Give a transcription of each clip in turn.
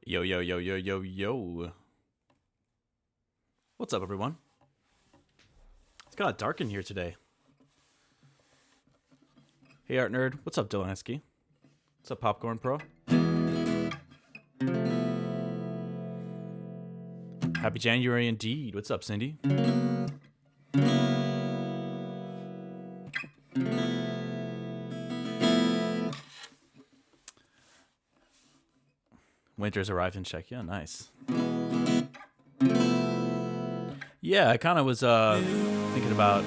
Yo, yo, yo, yo, yo, yo. What's up, everyone? It's kind of dark in here today. Hey, Art Nerd. What's up, Dylansky? What's up, Popcorn Pro? Happy January indeed. What's up, Cindy? Winter's arrived in Czech. Yeah, nice. Yeah, I kind of was thinking about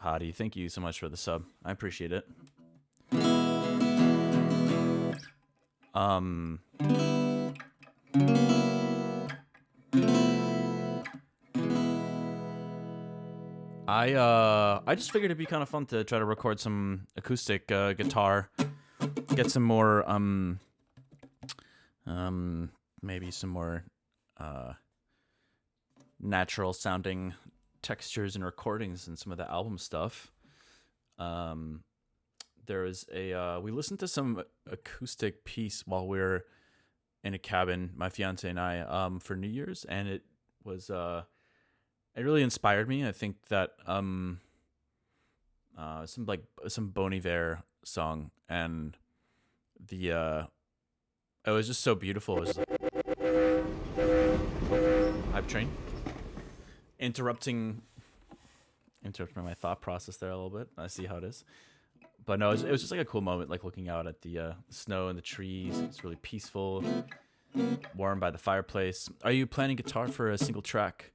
Hottie, thank you so much for the sub. I appreciate it. I just figured it'd be kind of fun to try to record some acoustic guitar, get some more maybe some more natural sounding textures and recordings and some of the album stuff. There was a we listened to some acoustic piece while we were in a cabin, my fiance and I, for New Year's, and it was it really inspired me. I think that some Bon Iver song, and the it was just so beautiful. It was like, hype train interrupting my thought process there a little bit. I see how it is, but no, it was just like a cool moment, like looking out at the snow and the trees. It's really peaceful, warm by the fireplace. Are you planning guitar for a single track,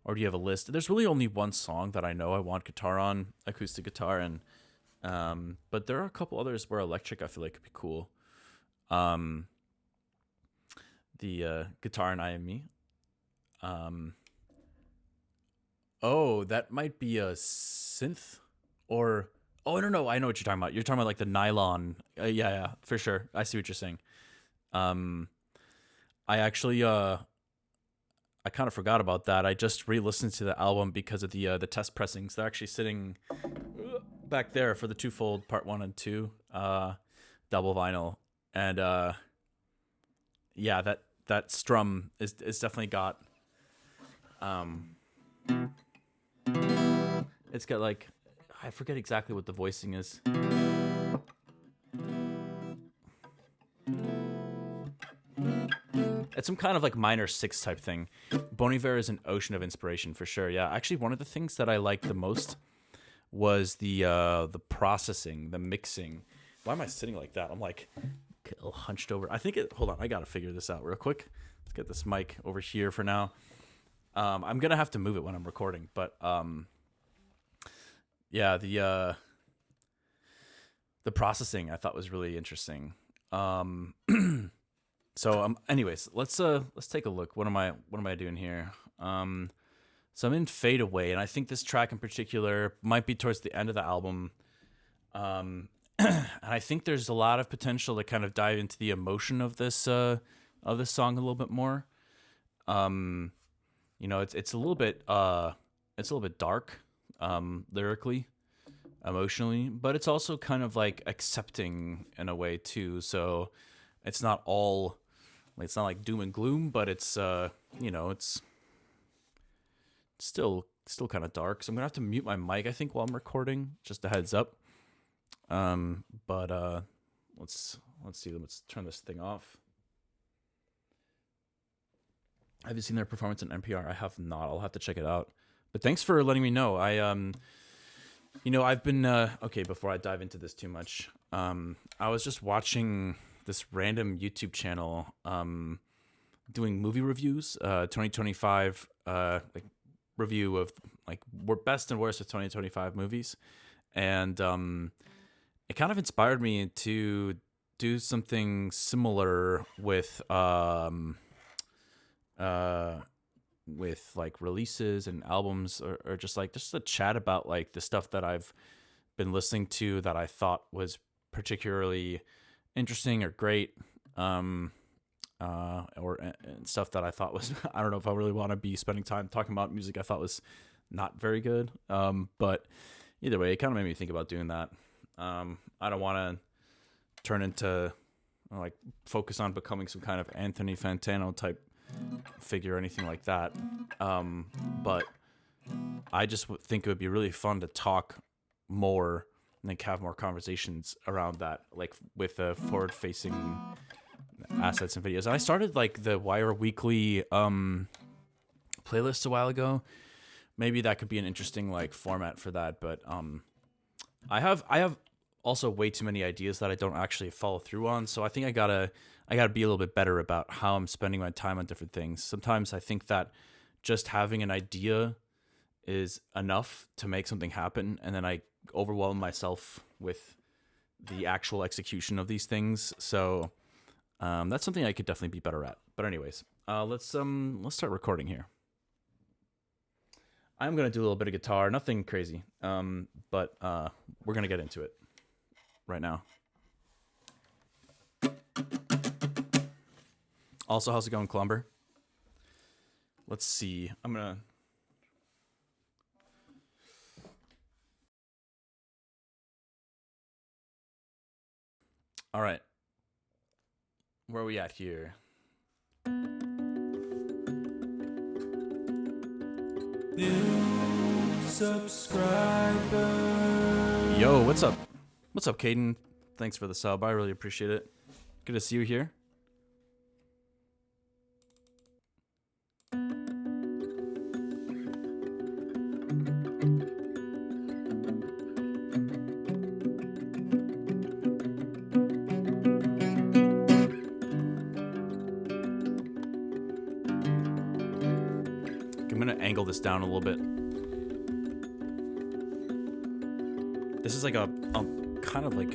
or do you have a list? There's really only one song that I know I want guitar on, acoustic guitar, and but there are a couple others where electric I feel like could be cool. The Guitar and I and Me. Oh, that might be a synth, or no, I know what you're talking about. You're talking about like the nylon. Yeah, for sure. I see what you're saying. I actually I kind of forgot about that. I just re-listened to the album because of the test pressings. They're actually sitting back there for the twofold part 1 and 2 double vinyl, and yeah, that strum is definitely got it's got like, I forget exactly what the voicing is. It's some kind of like minor 6 type thing. Bon Iver is an ocean of inspiration for sure. Yeah, actually, one of the things that I liked the most was the processing, the mixing. Why am I sitting like that? I'm like a little hunched over. I think hold on, I gotta figure this out real quick. Let's get this mic over here for now. I'm gonna have to move it when I'm recording, but yeah, the processing I thought was really interesting. So anyways, let's take a look. What am I doing here? So I'm in Fade Away, and I think this track in particular might be towards the end of the album. And I think there's a lot of potential to kind of dive into the emotion of this song a little bit more. You know, it's a little bit dark, lyrically, emotionally, but it's also kind of like accepting in a way too. So it's not like doom and gloom, but it's you know, it's still kind of dark. So I'm gonna have to mute my mic, I think, while I'm recording. Just a heads up. But let's see. Let's turn this thing off. Have you seen their performance in NPR? I have not. I'll have to check it out. But thanks for letting me know. I've been okay. Before I dive into this too much, I was just watching this random YouTube channel doing movie reviews, 2025 like review of like best and worst of 2025 movies, and it kind of inspired me to do something similar with like releases and albums, or just a chat about like the stuff that I've been listening to that I thought was particularly interesting or great, or stuff that I thought was I don't know if I really want to be spending time talking about music I thought was not very good, but either way, it kind of made me think about doing that. I don't want to turn into like focus on becoming some kind of Anthony Fantano type figure or anything like that. But I just think it would be really fun to talk more and like have more conversations around that, like with forward-facing assets and videos. And I started like the Wire Weekly playlist a while ago. Maybe that could be an interesting like format for that. But I have also way too many ideas that I don't actually follow through on. So I think I gotta be a little bit better about how I'm spending my time on different things. Sometimes I think that just having an idea is enough to make something happen, and then I overwhelm myself with the actual execution of these things. So that's something I could definitely be better at. But anyways, let's start recording here. I'm gonna do a little bit of guitar, nothing crazy, but we're gonna get into it right now. Also, how's it going, Clumber? Let's see. All right. Where are we at here? New subscriber. Yo, what's up? What's up, Caden? Thanks for the sub. I really appreciate it. Good to see you here. I'm gonna angle this down a little bit. This is like a kind of like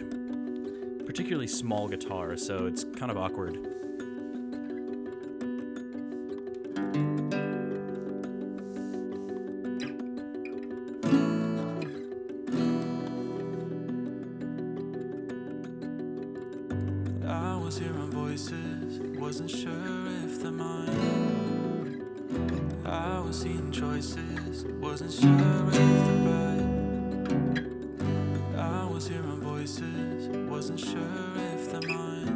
particularly small guitar, so it's kind of awkward. I was hearing voices, wasn't sure if they're mine. I was seeing choices, wasn't sure if they're right. I was hearing voices, wasn't sure if they're mine.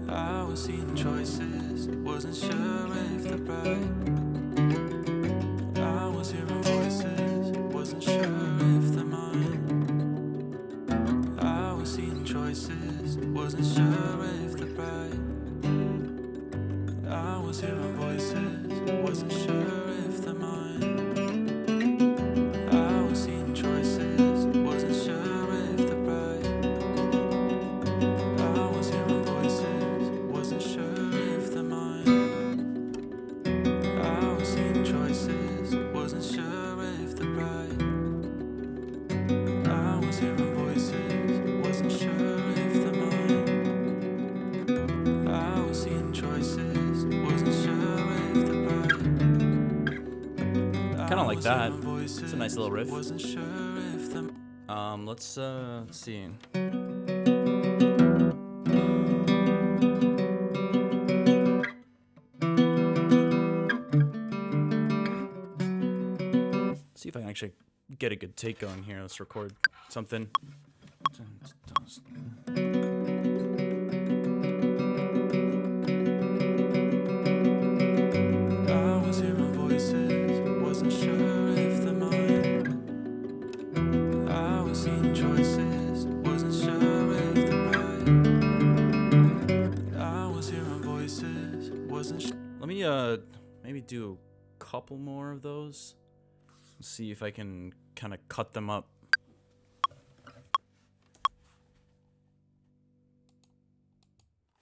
I was seeing choices, wasn't sure if they're right. I was hearing voices, wasn't sure if they're mine. I was seeing choices, wasn't sure if they're right. I was hearing voices, wasn't sure if they're mine. I was seeing choices, wasn't sure if they're right. I was hearing voices, wasn't sure if they're mine. I was seeing choices, wasn't sure if they're right. I was hearing voices, wasn't sure if they're mine. I was seeing choices, wasn't sure if they're right. Kind of like that. It's a nice little riff. Let's see. See if I can actually get a good take going here. Let's record something. I was hearing voices, wasn't sure if they're mine. I was seeing choices, wasn't sure if they're right. I was hearing voices, wasn't sure. Let me maybe do a couple more of those. See if I can kind of cut them up.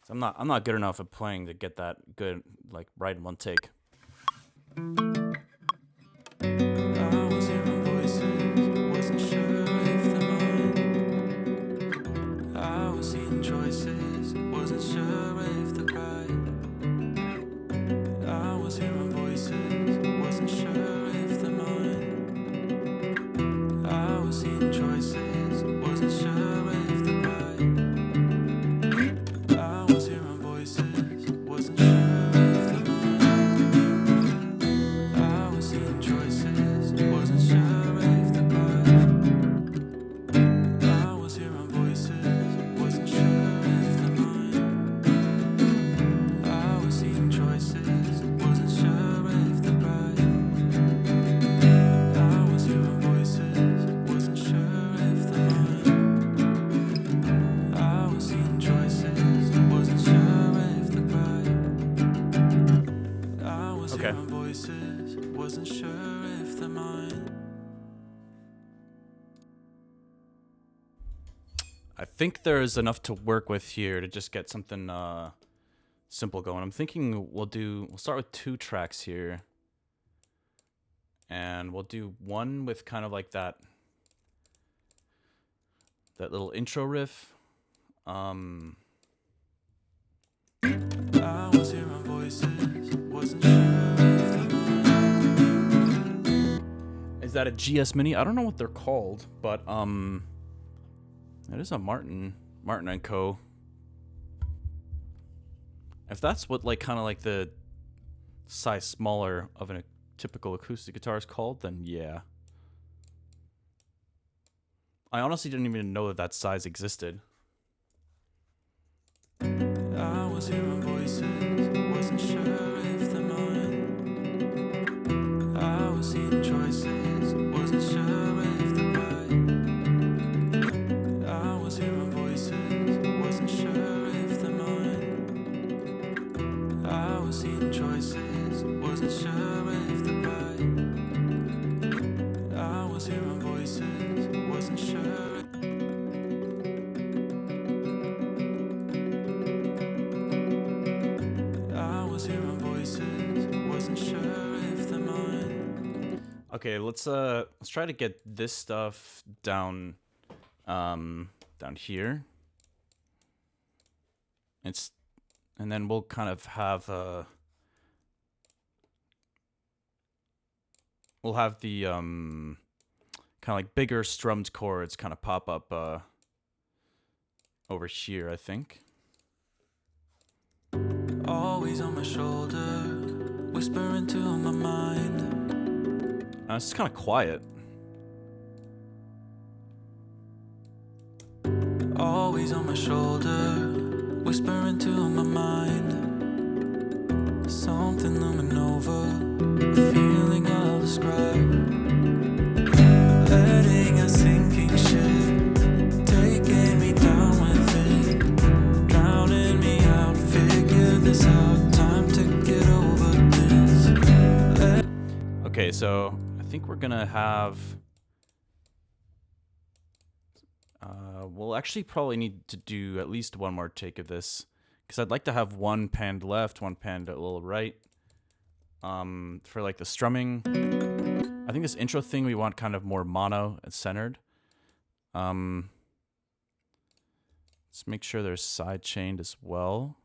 I'm not good enough at playing to get that good, like, right in one take. I was hearing voices, wasn't sure if they're mine. I was seeing choices, wasn't sure if they're right. I was hearing voices, wasn't sure if they're mine. I was seeing choices, wasn't sure if they're right. I was hearing voices, wasn't sure if they're mine. I was seeing choices, wasn't sure if they're right. I was hearing voices, I think there's enough to work with here to just get something simple going. I'm thinking we'll start with 2 tracks here. And we'll do one with kind of like that little intro riff. I was hearing voices, wasn't sure if they're mine. Is that a GS Mini? I don't know what they're called, but it is a Martin & Co. If that's what like kind of like the size smaller of a typical acoustic guitar is called, then yeah. I honestly didn't even know that size existed. I was hearing voices, wasn't sure if they're mine. I was seeing choices, wasn't sure if they're right. I was hearing voices, wasn't sure if they're mine. I was seeing choices, wasn't sure if they're right. I was hearing voices, wasn't sure. I was hearing voices, wasn't sure if they're mine. Okay, let's try to get this stuff down here. And then we'll kind of have we'll have the kind of like bigger strummed chords kind of pop up over here, I think. Always on my shoulder, whispering to my mind. It's just kind of quiet. Always on my shoulder, whispering to my mind. Something looming over, a feeling I'll describe. Letting a sinking ship, taking me down with it, drowning me out, figure this out, time to get over this. Okay, so I think we're gonna have we'll actually probably need to do at least one more take of this, because I'd like to have one panned left, one panned a little right. For like the strumming, I think this intro thing we want kind of more mono and centered. Let's make sure they're side chained as well.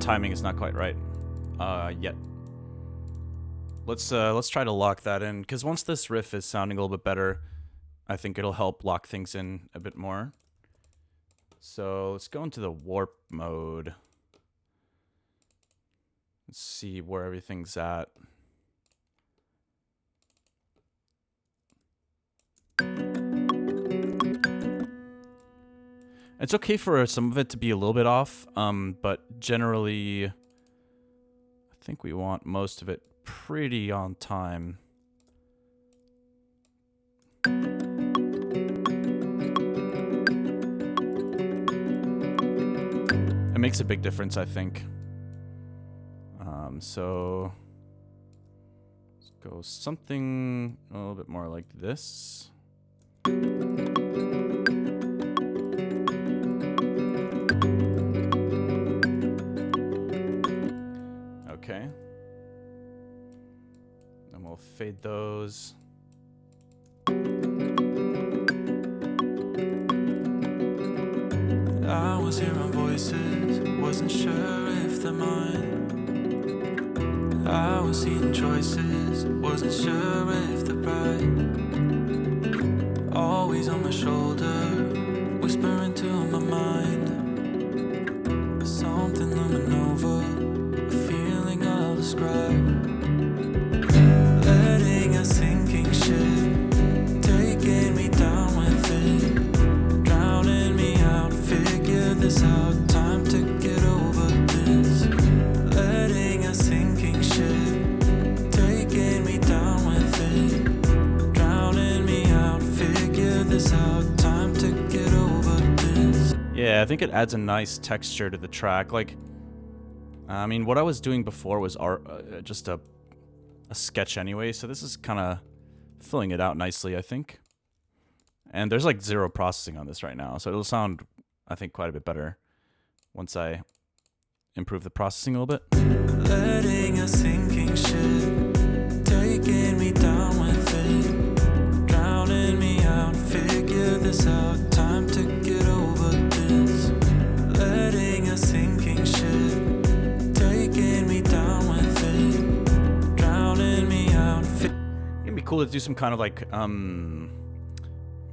Timing is not quite right yet. Let's try to lock that in, because once this riff is sounding a little bit better, I think it'll help lock things in a bit more. So let's go into the warp mode. Let's see where everything's at. It's okay for some of it to be a little bit off, but generally, I think we want most of it pretty on time. It makes a big difference, I think. So let's go something a little bit more like this. Okay. Then we'll fade those. I was hearing voices, wasn't sure if they're mine. I was seeing choices, wasn't sure if they're right. Always on my shoulder, whispering to my mind. I think it adds a nice texture to the track. Like, I mean, what I was doing before was just a sketch anyway, so this is kind of filling it out nicely, I think. And there's like 0 processing on this right now, so it'll sound, I think, quite a bit better once I improve the processing a little bit. Letting a sinking ship, taking me down with it, drowning me out, figure this out, time to get over this. Letting a sinking ship, taking me down with it, drowning me out. It'd be cool to do some kind of like,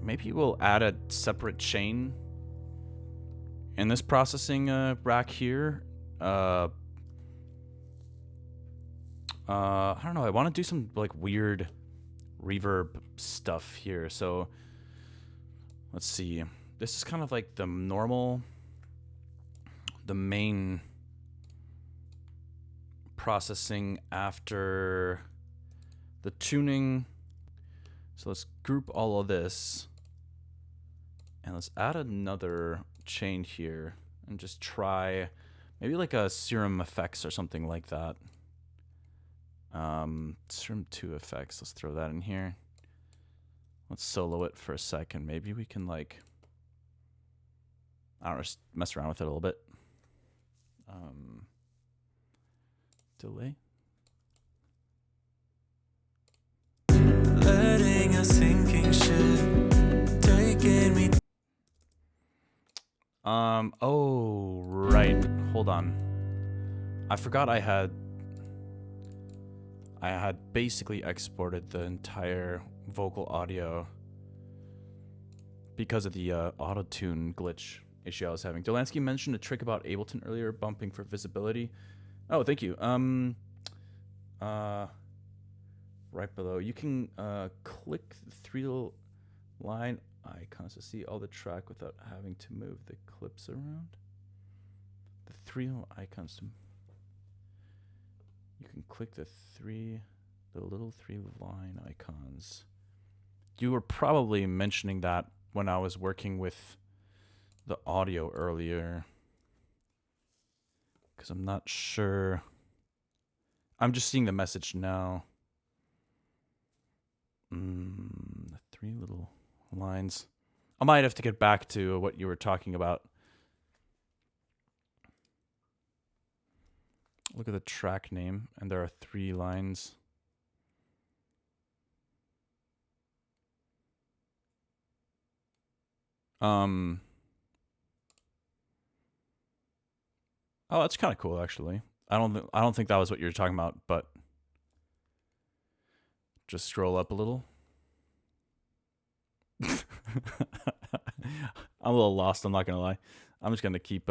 maybe we'll add a separate chain in this processing rack here. I don't know. I want to do some like weird reverb stuff here. So let's see. This is kind of like the main processing after the tuning. So let's group all of this and let's add another chain here and just try maybe like a serum effects or something like that. Serum 2 effects. Let's throw that in here. Let's solo it for a second. Maybe we can like, I don't know, just mess around with it a little bit. Delay. Letting a sinking ship, taking me. Oh, right. Hold on. I forgot I had basically exported the entire vocal audio because of the auto-tune glitch issue I was having. Delansky mentioned a trick about Ableton earlier, bumping for visibility. Oh, thank you. Right below, you can click the 3 little line icons to see all the track without having to move the clips around. The 3 little icons to... You can click the little 3 line icons. You were probably mentioning that when I was working with the audio earlier, because I'm not sure. I'm just seeing the message now. The 3 little lines. I might have to get back to what you were talking about. Look at the track name, and there are 3 lines. Oh, that's kind of cool, actually. I don't think that was what you were talking about, but just scroll up a little. I'm a little lost, I'm not gonna lie. I'm just gonna keep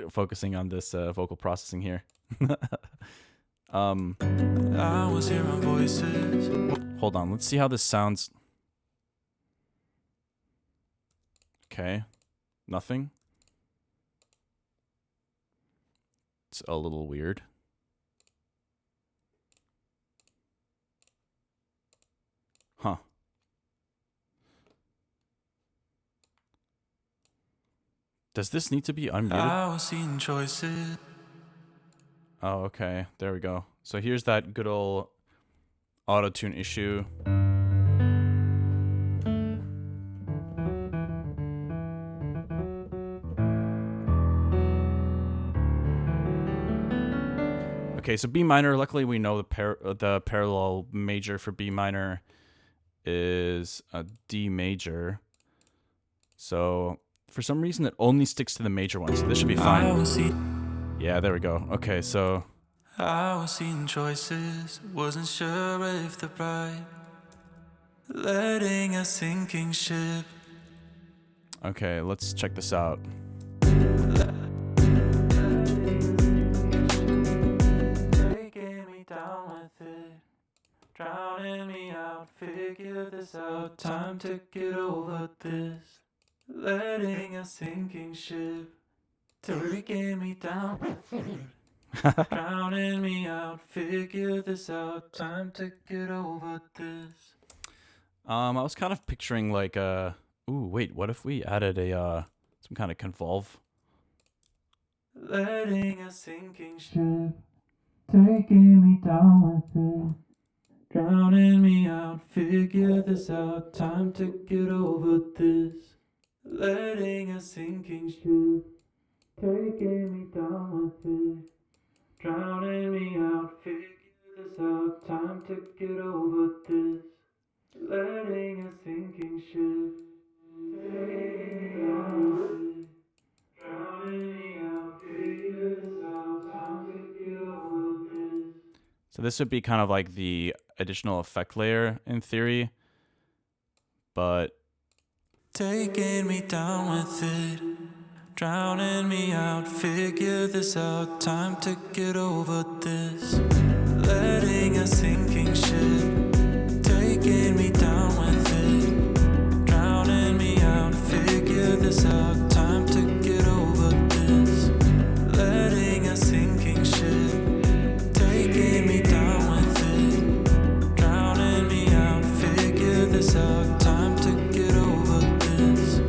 focusing on this vocal processing here. I was hearing voices. Hold on, let's see how this sounds. Okay, nothing. It's a little weird. Huh. Does this need to be unmuted? I was seeing choices. Oh, okay. There we go. So here's that good old auto-tune issue. Okay, so B minor, luckily we know the parallel major for B minor is a D major. So for some reason it only sticks to the major one, so this should be fine. Yeah, there we go. Okay, so I was seeing choices, wasn't sure if the right. Letting a sinking ship. okay, let's check this out. Taking me down with it, drowning me out, figure this out, time to get over this. Letting a sinking ship, taking me down with it, drowning me out, figure this out, time to get over this. I was kind of picturing like ooh, wait, what if we added a some kind of convolve. Letting a sinking ship, taking me down with it, drowning me out, figure this out, time to get over this. Letting a sinking ship, taking me down with it, drowning me out, figure this out, time to get over this. Letting a sinking ship, taking me down with it, drowning me out, figure this out, time to get over this. So this would be kind of like the additional effect layer in theory, but taking me down with it, drowning me out, figure this out, time to get over this. Letting a sinking ship, taking me down with it, drowning me out, figure this out, time to get over this. Letting a sinking ship, taking me down with it, drowning me out, figure this out, time to get over this.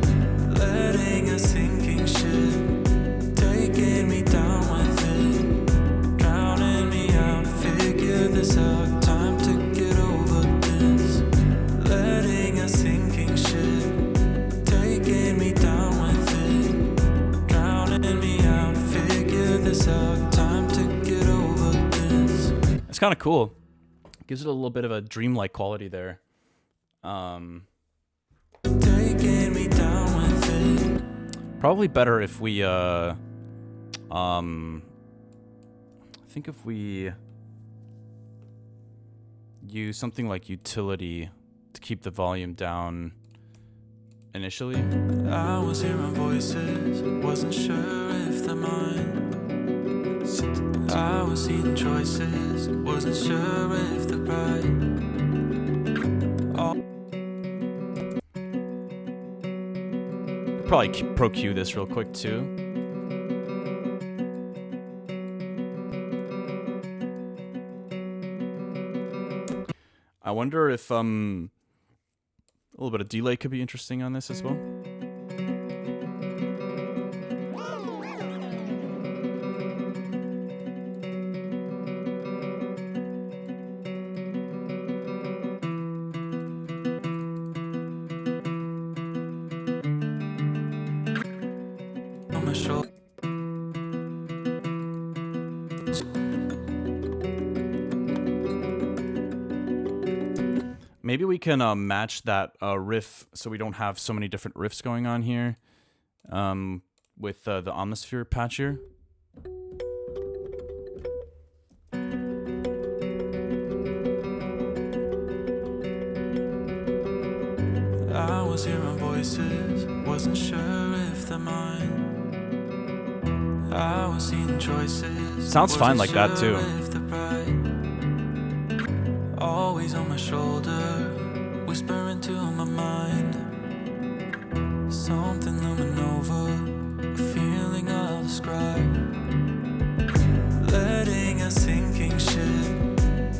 Letting a sinking ship, taking me down with it, drowning me out, figure this out, time to get over this. Letting a sinking ship, taking me down with it, drowning me out, figure this out, time to get over this. it's kind of cool. Gives it a little bit of a dreamlike quality there. Taking me down with it. Probably better if we I think if we use something like utility to keep the volume down initially. I was hearing voices, wasn't sure if they're mine. I was seeing choices, wasn't sure if they're right. Probably pro cue this real quick too. I wonder if a little bit of delay could be interesting on this as well. On my shoulder. Maybe we can match that riff so we don't have so many different riffs going on here with the Omnisphere patch here. I was hearing voices, wasn't sure if they're mine. I was seeing choices. Sounds fine like that too. Always on my shoulder, whispering to my mind. Something looming over, a feeling of the scribe. Letting a sinking ship,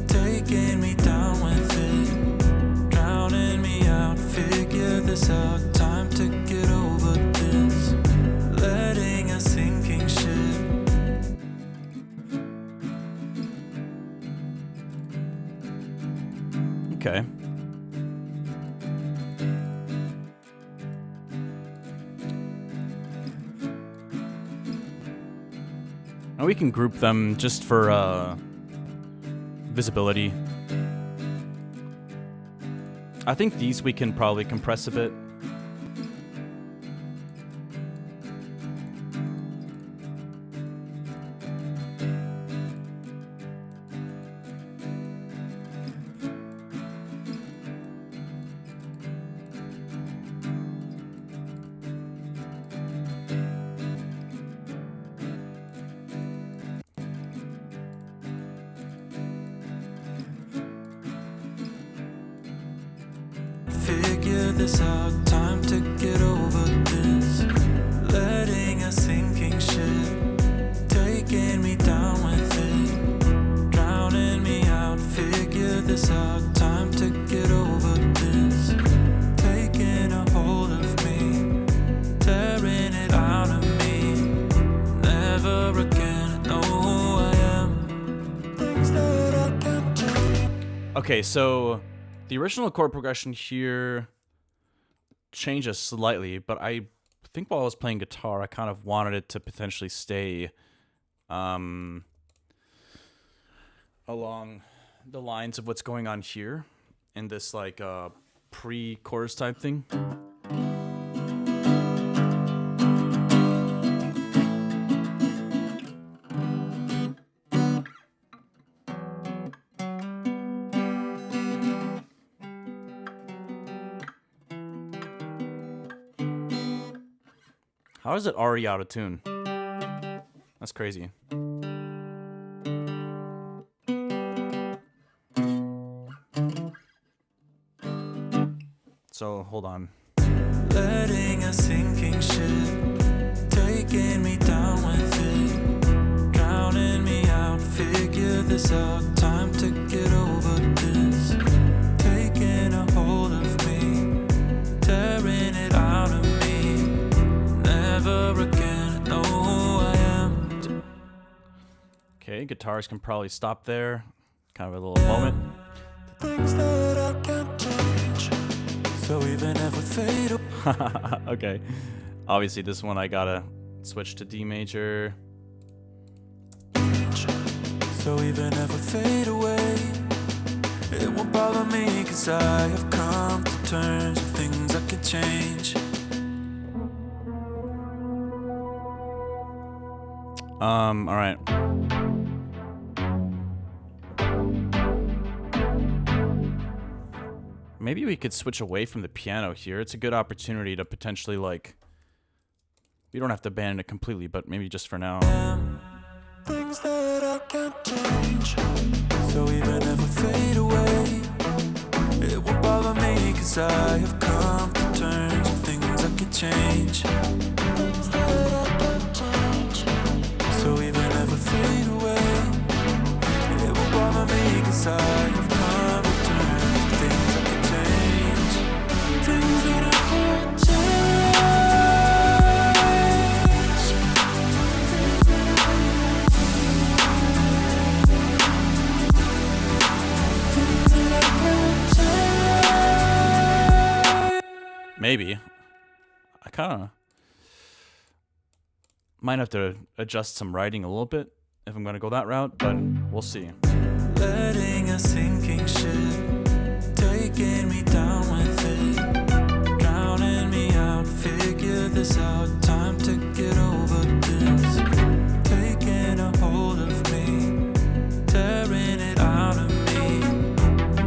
taking me down with it, drowning me out, figure this out, time to get over this. Letting a sinking ship. Okay. And we can group them just for visibility. I think these we can probably compress a bit. Figure this out, time to get over this. Letting a sinking ship, taking me down with it, drowning me out, figure this out, time to get over this. Taking a hold of me, tearing it Okay, so the original chord progression here changes slightly, but I think while I was playing guitar, I kind of wanted it to potentially stay along the lines of what's going on here in this like pre-chorus type thing. How is it already out of tune? That's crazy. So, hold on. Letting a sinking ship, taking me down with it, drowning me out, figure this out, time to get over this, taking a hold of me, tearing it out of me, never again know who I am. Okay, guitars can probably stop there. Kind of a little moment. Things that I can't change, so even if I fade away. Okay. Obviously, this one I gotta switch to D major. So even if I fade away, it won't bother me, cause I have come to terms with things I can change. Alright. Maybe we could switch away from the piano here. It's a good opportunity to potentially, like... We don't have to abandon it completely, but maybe just for now. Things that I can't change. So even if I fade away, it won't bother me, cause I have come to terms with things I can change. Things that I can't change. So even if I fade away, it won't bother me, cause I have come to terms with things I can change. Things that I can't change. Maybe. I kind of might have to adjust some writing a little bit if I'm going to go that route, but we'll see. Letting a sinking ship, taking me down with it, drowning me out, figure this out, time to get over this, taking a hold of me, tearing it out of me,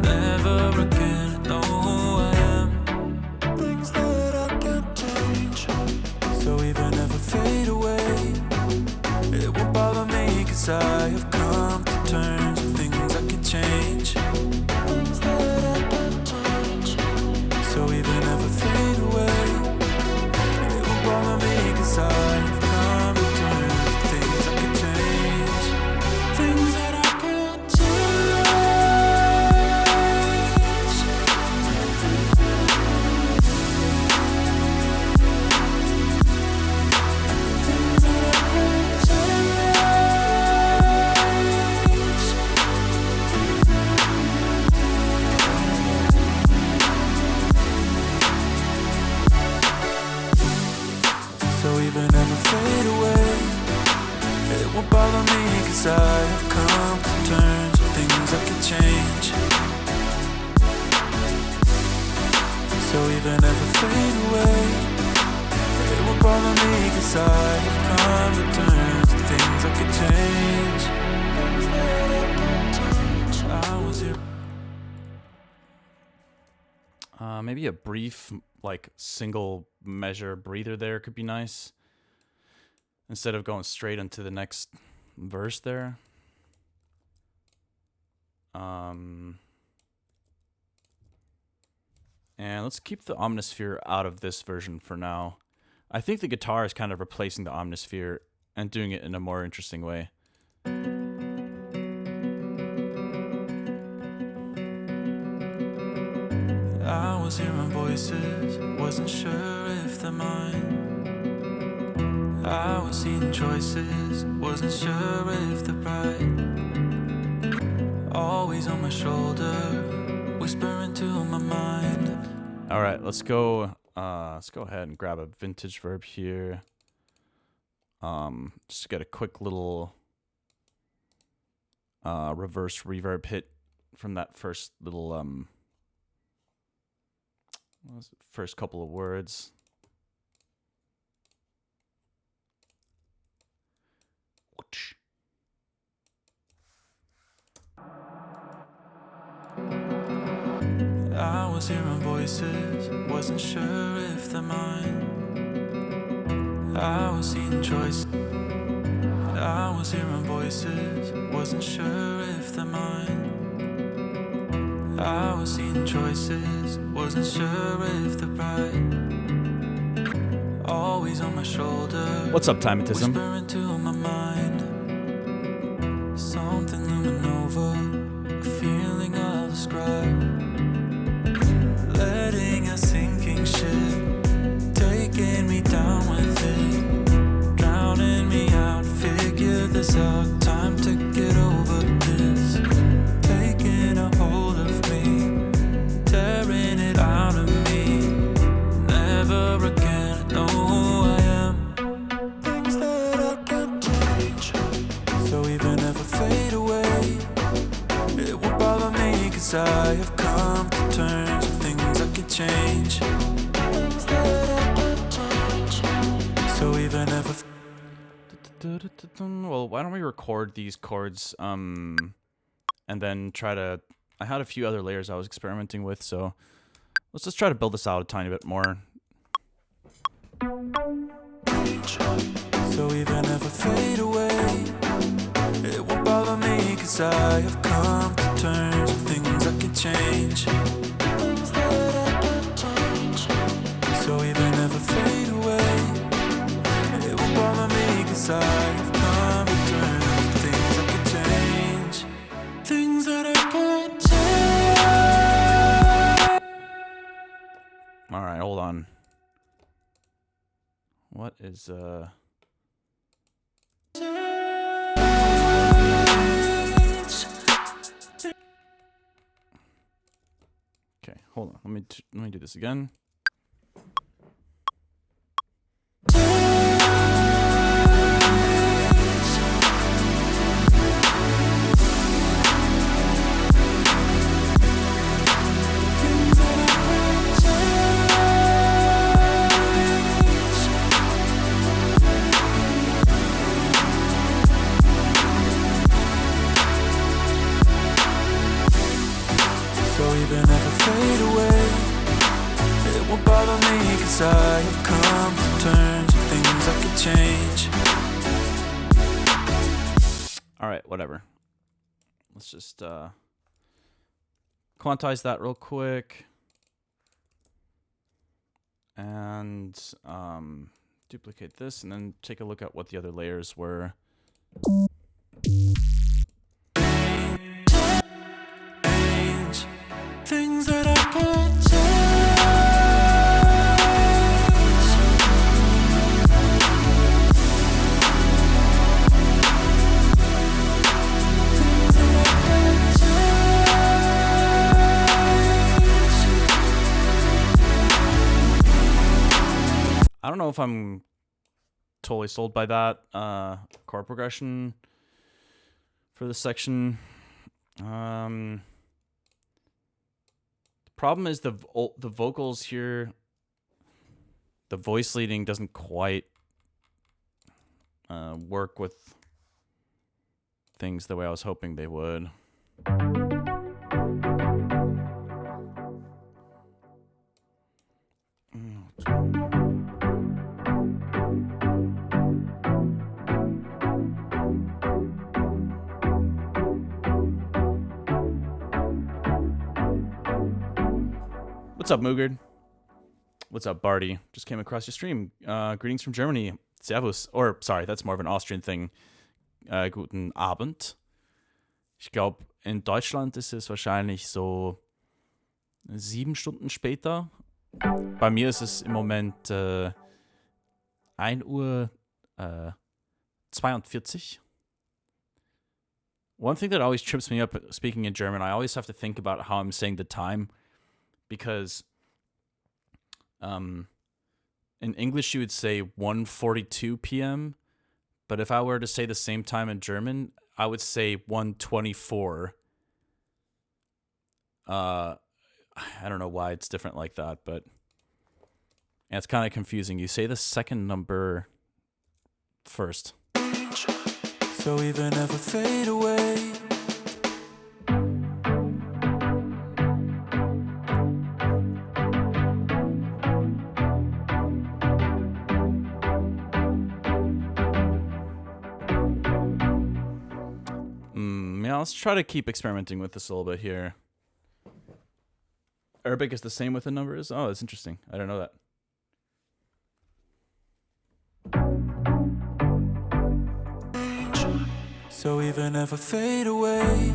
never again know who I am. Things that I can't change, so even if I fade away, it won't bother me, cause I have come to terms with things I can change. Things that I can't change, so even if I fade away, it won't bother me, cause I have come to terms with things I can change. Things that I can't change. Things that I can't change. So even if I fade away, it won't bother me, cause I have come to terms with things I can change. So even if I fade away, it won't bother me, cause I have come to terms with things I can change. Things that I can change. I was here. Maybe a brief, like, single measure breather there could be nice. Instead of going straight into the next verse there. And let's keep the omnisphere out of this version for now. I think the guitar is kind of replacing the omnisphere and doing it in a more interesting way. I was hearing voices, wasn't sure if they're mine. I was seeing choices, wasn't sure if they're right. Always always on my shoulder, whispering to my mind. All right, let's go ahead and grab a vintage verb here. Just get a quick little reverse reverb hit from that first little what was it? First couple of words. I was hearing voices, wasn't sure if they're mine. I was seeing choices. I was hearing voices, wasn't sure if they're mine. I was seeing choices, wasn't sure if they're right. Always on my shoulder. What's up, Timatism? Whispering to my mind. Something looming over, a feeling I'll describe. Letting a sinking ship, taking me down with it, drowning me out, figure this out, time to get over this, taking a hold of me, tearing it out of me, never again know who I am, things that I can't change, so even if I fade away, it won't bother me, 'cause I have come to terms with things I can change, things that I can't change, so even if I Well, why don't we record these chords and then try to... I had a few other layers I was experimenting with, so let's just try to build this out a tiny bit more. So even if I fade away, it won't bother me, 'cause I have come to terms with things I can change, things that I can't change. So even if I fade away, it won't bother me, 'cause I have come to terms with things I can change, things that I can't change. Alright, hold on. What is, Okay, hold on. Let me do this again. Even if I fade away, it won't bother me, 'cause I have come to terms with things I can change. Alright, whatever. Let's just quantize that real quick. And duplicate this and then take a look at what the other layers were. Things that I can't change. Things that I can't change. I don't know if I'm totally sold by that chord progression for this section. Problem is the vocals here, the voice leading doesn't quite work with things the way I was hoping they would. What's up, Moogard? What's up, Barty? Just came across your stream. Greetings from Germany. Servus. Or, sorry, that's more of an Austrian thing. Guten Abend. Ich glaube, in Deutschland ist es wahrscheinlich so 7 Stunden später. Bei mir ist es im Moment 1 Uhr 42. One thing that always trips me up speaking in German, I always have to think about how I'm saying the time, because in English you would say 1:42 p.m., but if I were to say the same time in German, I would say 1:24. I don't know why it's different like that, but yeah, it's kind of confusing. You say the second number first. So even if I fade away, Yeah, let's try to keep experimenting with this a little bit here. Arabic is the same with the numbers? Oh, that's interesting. I don't know that. so even if I fade away,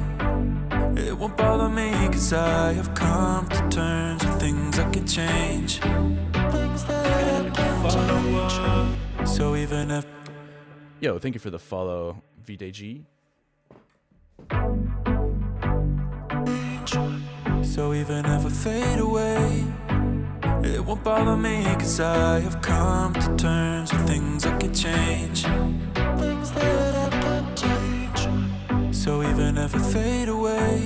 it won't bother me, 'cause I have come to terms with things I can change. Things that I can change. So even if Yo, thank you for the follow, VDG. So even if I fade away, it won't bother me, 'cause I have come to terms with things I can change. Things that I can change. So even if I fade away,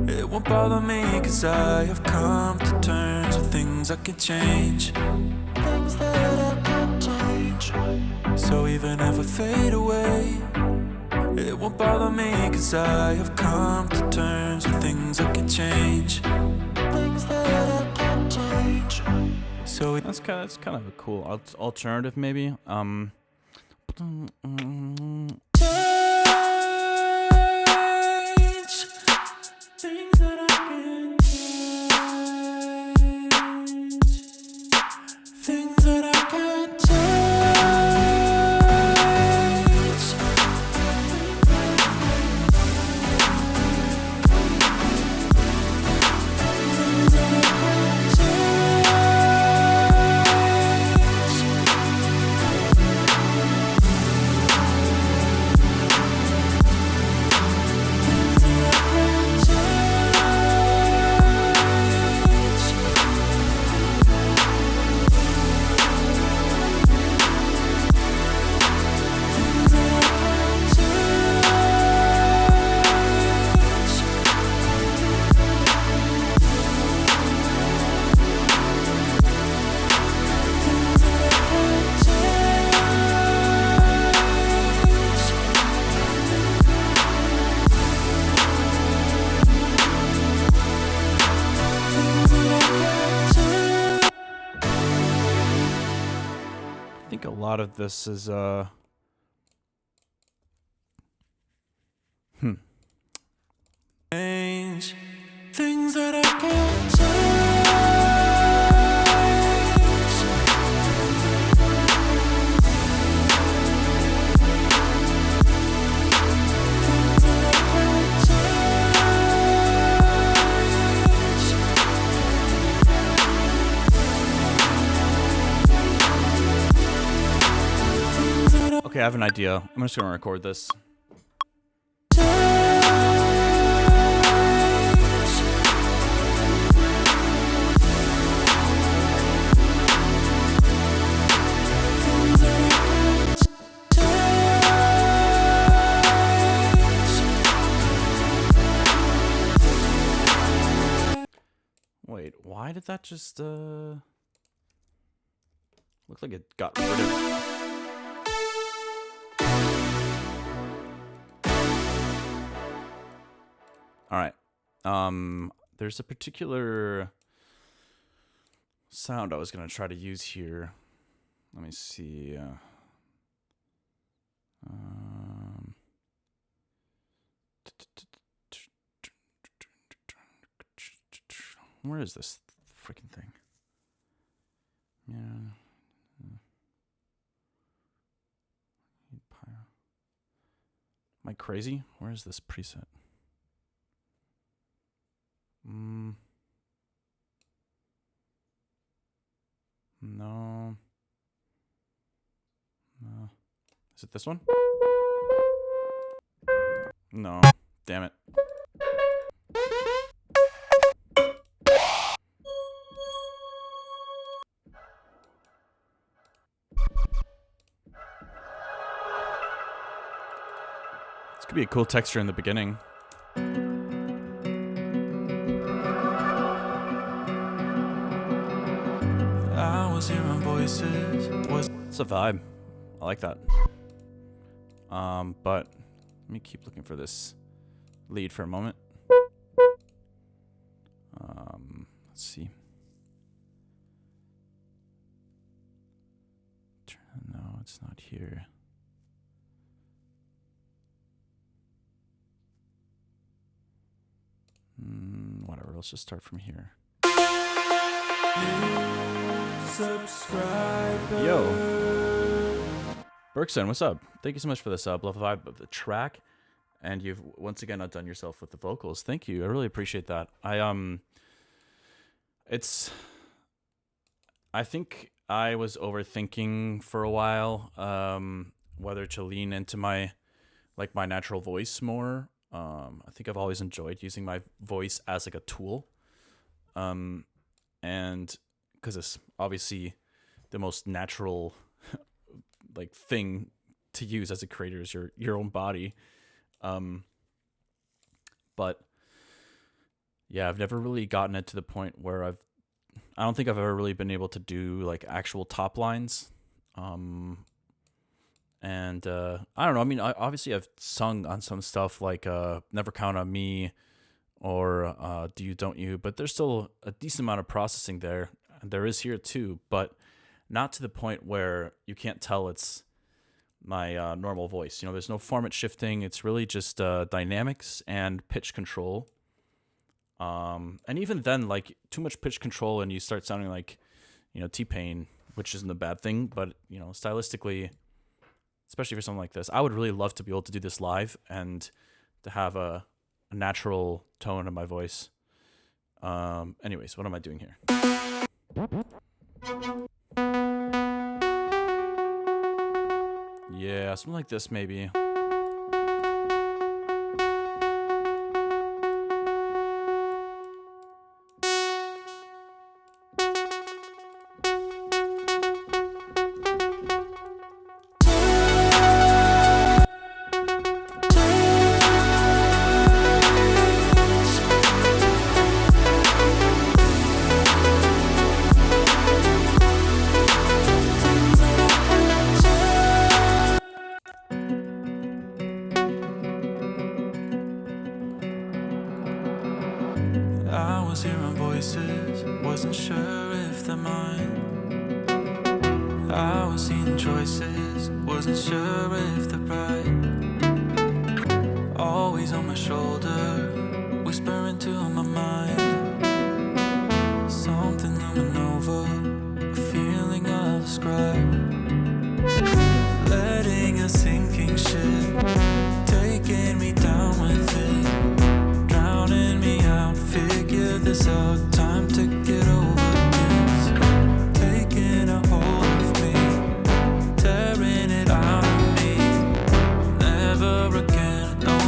it won't bother me, 'cause I have come to terms with things I can change. Things that I can change. So even if I fade away, it won't bother me, 'cause I have come to terms with things I can change. Things that I can change. So That's kind of a cool alternative, maybe. change. Things that I can change. Things that I can change. Things that I can change. Things that I can change. Things that I can change. Things that I can change. Things that I can change. I think a lot of this is Change. Things that I can change. Things that I can change. Things that I okay. I have an idea. I'm just gonna record this. Wait, why did that just look like it got rid of? All right. There's a particular sound I was gonna try to use here. Let me see. Where is this freaking thing? Yeah. Am I crazy? Where is this preset? No. No. Is it this one? No. Damn it. This could be a cool texture in the beginning. I was hearing voices. It's a vibe. I like that. But let me keep looking for this lead for a moment. Let's see. No, it's not here. Whatever, let's just start from here. Yo, Berkson, what's up? Thank you so much for this love vibe of the track, and you've once again outdone yourself with the vocals. Thank you, I really appreciate that. I think I was overthinking for a while whether to lean into my natural voice more. I think I've always enjoyed using my voice as like a tool, and because it's obviously the most natural like thing to use as a creator is your own body. But yeah, I've never really gotten it to the point where I don't think I've ever really been able to do like actual top lines. And I don't know. I mean, obviously I've sung on some stuff like Never Count on Me or Do You, Don't You, but there's still a decent amount of processing there. And there is here too, but not to the point where you can't tell it's my normal voice. You know, there's no format shifting. It's really just dynamics and pitch control. And even then, like too much pitch control and you start sounding like, you know, T-Pain, which isn't a bad thing, but you know, stylistically, especially for something like this, I would really love to be able to do this live and to have a natural tone in my voice. Anyways, what am I doing here? Yeah, something like this maybe. I was hearing voices, wasn't sure if they're mine. I was seeing choices, wasn't sure if they're right. Always on my shoulder, whispering to my mind. Something looming over, a feeling I'll describe. Letting a sinking ship, taking me down with it, drowning me out, figure this out, time to get over this. Taking a hold of me, tearing it out of me, never again, no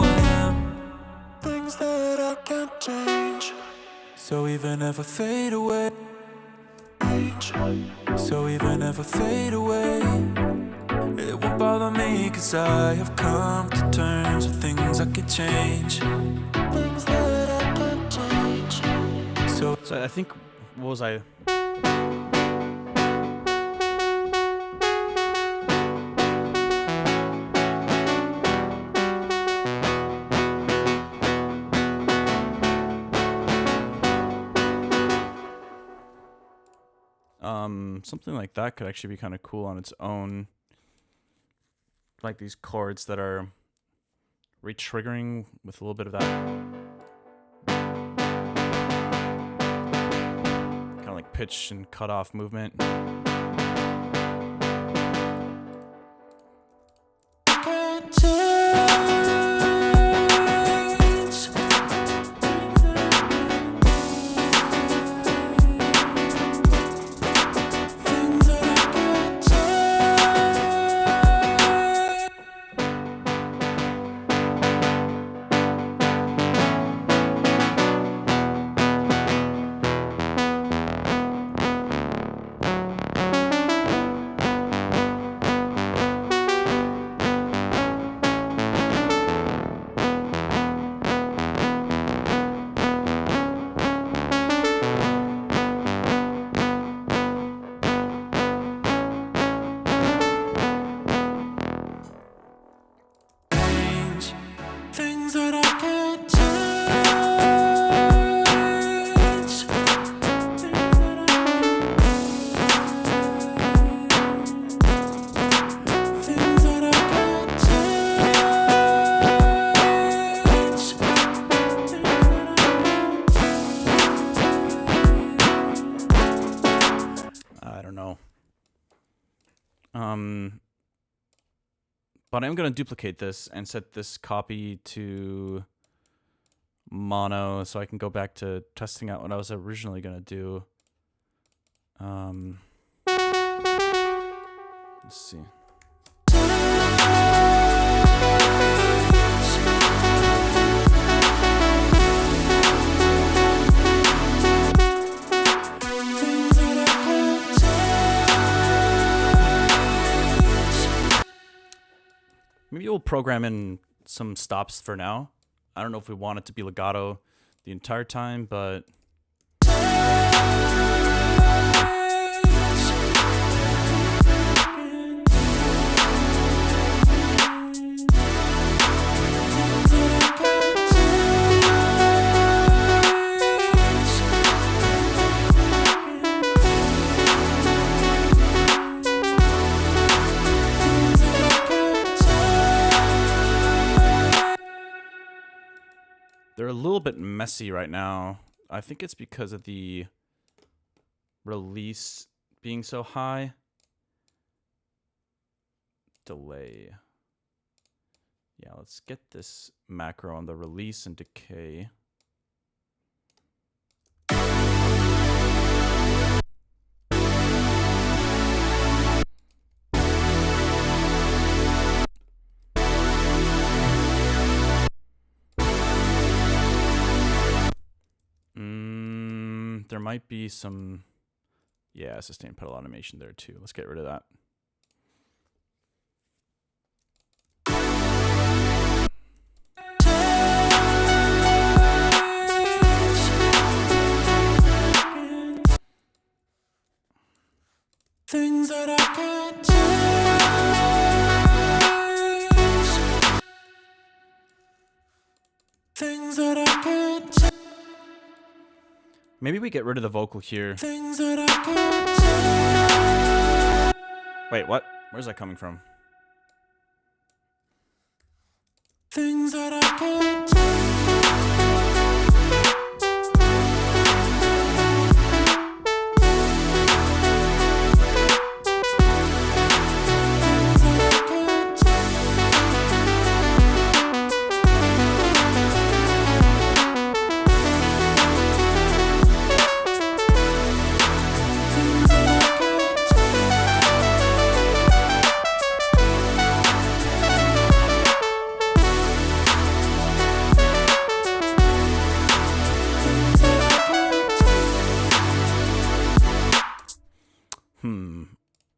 I am. Things that I can't change, so even if I fade away, so even if I fade away, it won't bother me, cause I have come to terms with things I can change. Things that I can change. So I think, what was I? Something like that could actually be kind of cool on its own. Like these chords that are re-triggering with a little bit of that kind of like pitch and cut off movement. Can't change. Things that I can't change. Things that I can't touch. Things that I can't touch. I don't know. But I'm going to duplicate this and set this copy to mono so I can go back to testing out what I was originally going to do. Let's see. Maybe we'll program in some stops for now. I don't know if we want it to be legato the entire time, but... They're a little bit messy right now. I think it's because of the release being so high. Delay. Yeah, let's get this macro on the release and decay. There might be some, yeah, sustained pedal automation there too. Let's get rid of that. Things that I can't touch. Things that I can't touch. Maybe we get rid of the vocal here. Things that I can't touch. Wait, what? Where's that coming from? Things that I can't touch.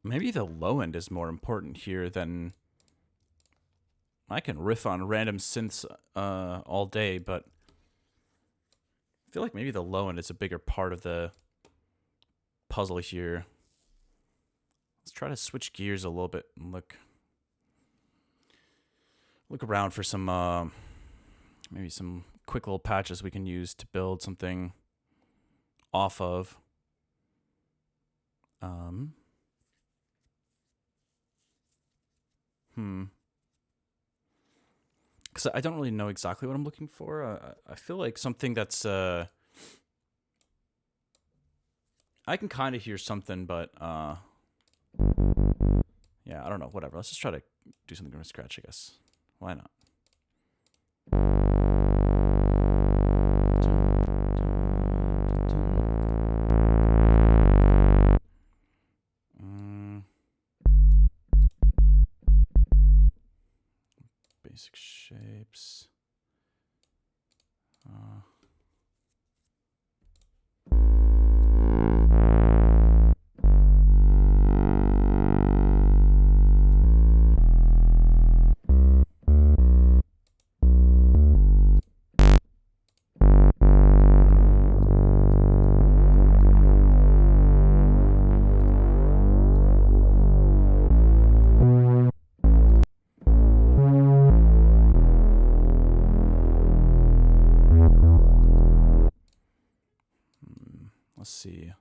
Maybe the low end is more important here than... I can riff on random synths all day, but I feel like maybe the low end is a bigger part of the puzzle here. Let's try to switch gears a little bit and look around for some maybe some quick little patches we can use to build something off of. Because I don't really know exactly what I'm looking for. I feel like something that's... I can kind of hear something, but... yeah, I don't know. Whatever. Let's just try to do something from scratch, I guess. Why not? Basic shapes. Let's see.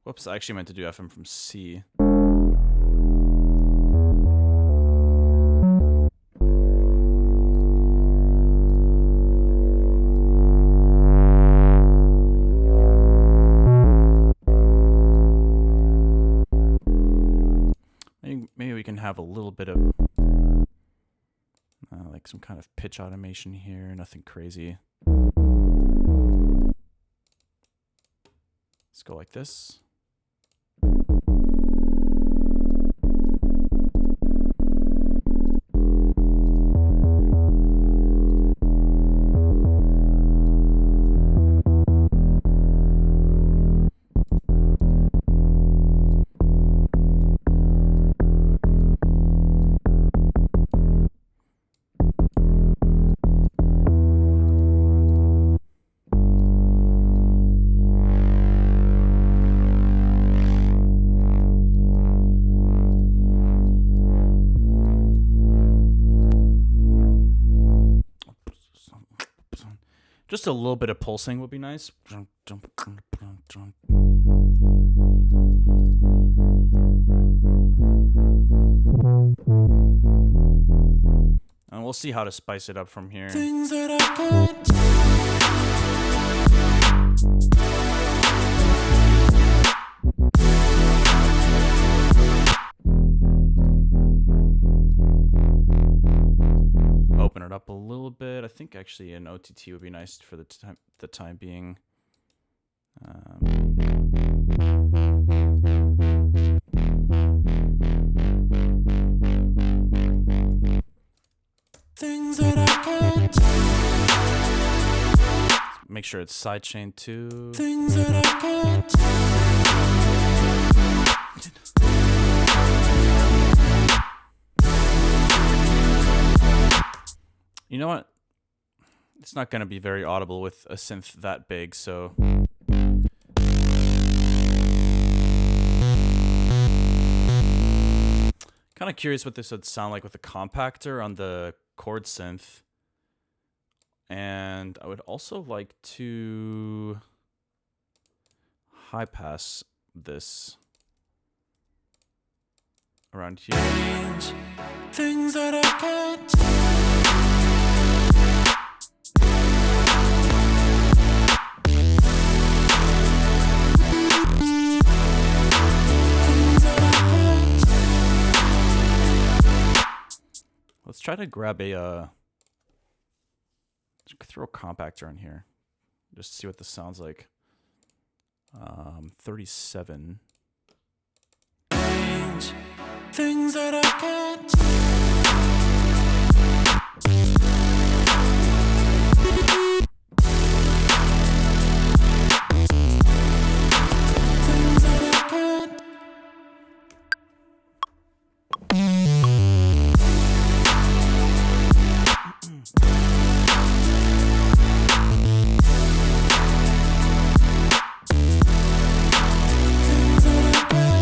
Whoops, I actually meant to do FM from C. Maybe we can have a little bit of like some kind of pitch automation here, nothing crazy. Let's go like this. Just a little bit of pulsing would be nice. And we'll see how to spice it up from here. Things that I can't Open it up a little bit. I think actually an OTT would be nice for the time being. things that I can't Make sure it's sidechain too. things that I can't You know what? It's not going to be very audible with a synth that big, so... Kind of curious what this would sound like with a compactor on the chord synth. And I would also like to high pass this around here. change things that I can't things that I can't Let's try to grab a throw a compactor in here, just to see what this sounds like. 37. change things that I can't things that I can't things that I can't things that I can't things that I can't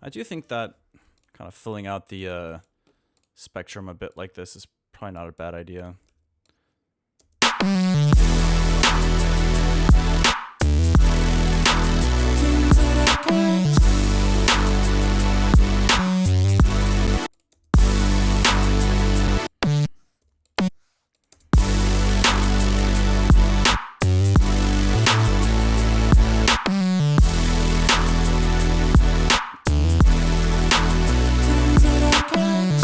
I do think that kind of filling out the spectrum a bit like this is probably not a bad idea. things that I can't things that I can't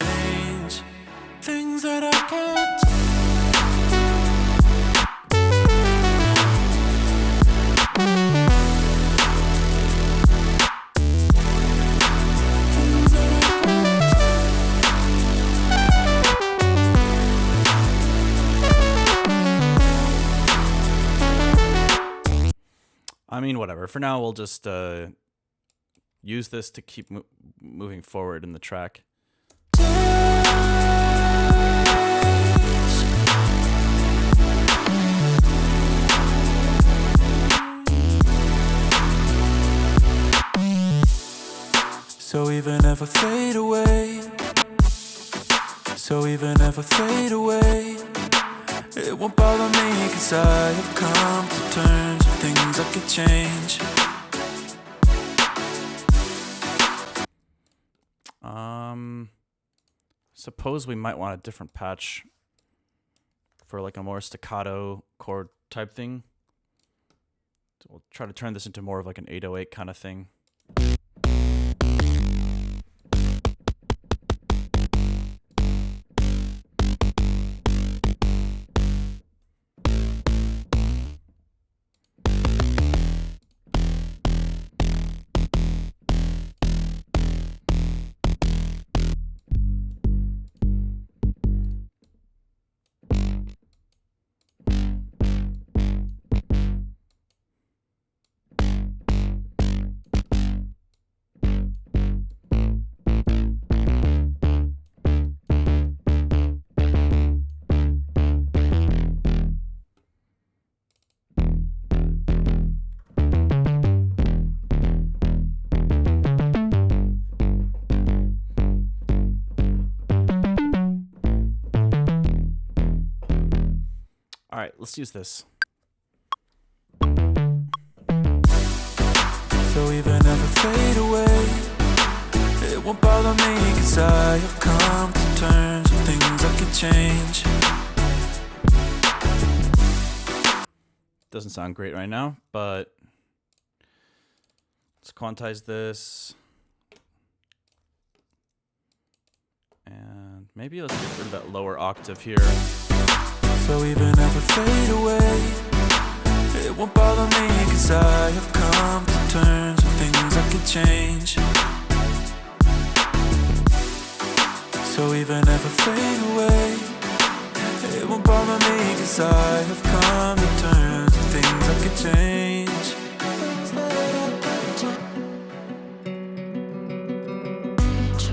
change I mean, whatever. For now, we'll just use this to keep moving forward in the track. So even if I fade away, so even if I fade away, it won't bother me, 'cause I have come to terms with things I could change. Suppose we might want a different patch for like a more staccato chord type thing. So we'll try to turn this into more of like an 808 kind of thing. All right, let's use this. So even if I fade away, it won't bother me, 'cause I have come to terms with things I could change. Doesn't sound great right now, but let's quantize this. And maybe let's get rid of that lower octave here. So even if I fade away, it won't bother me, 'cause I have come to terms with things I could change. So even if I fade away, it won't bother me, 'cause I have come to terms with things I could change.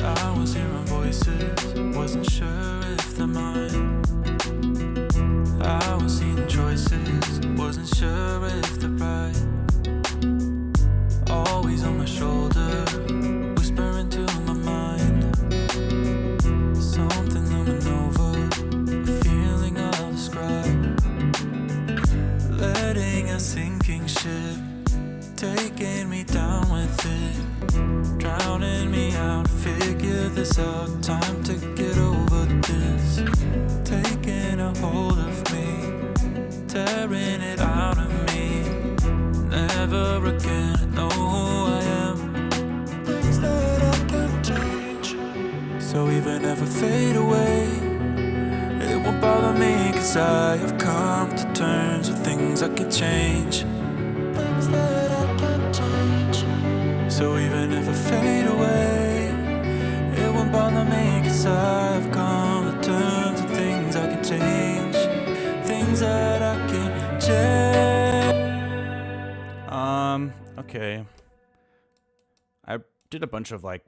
I was hearing voices, wasn't sure if they're mine. I was seeing choices, wasn't sure if they're right. Always on my shoulder, whispering to my mind. Something looming over, a feeling I'll describe. Letting a sinking ship, taking me down with it. Drowning me out, figure this out, time to get over this. Taking a hold of me, tearing it out of me. Never again know who I am. Things that I can change. So even if I fade away, it won't bother me, 'cause I have come to terms with things I can change. Things that I can change. So even if I fade away, it won't bother me, 'cause I have come to terms with things I can change. Things that I can change. Okay. I did a bunch of like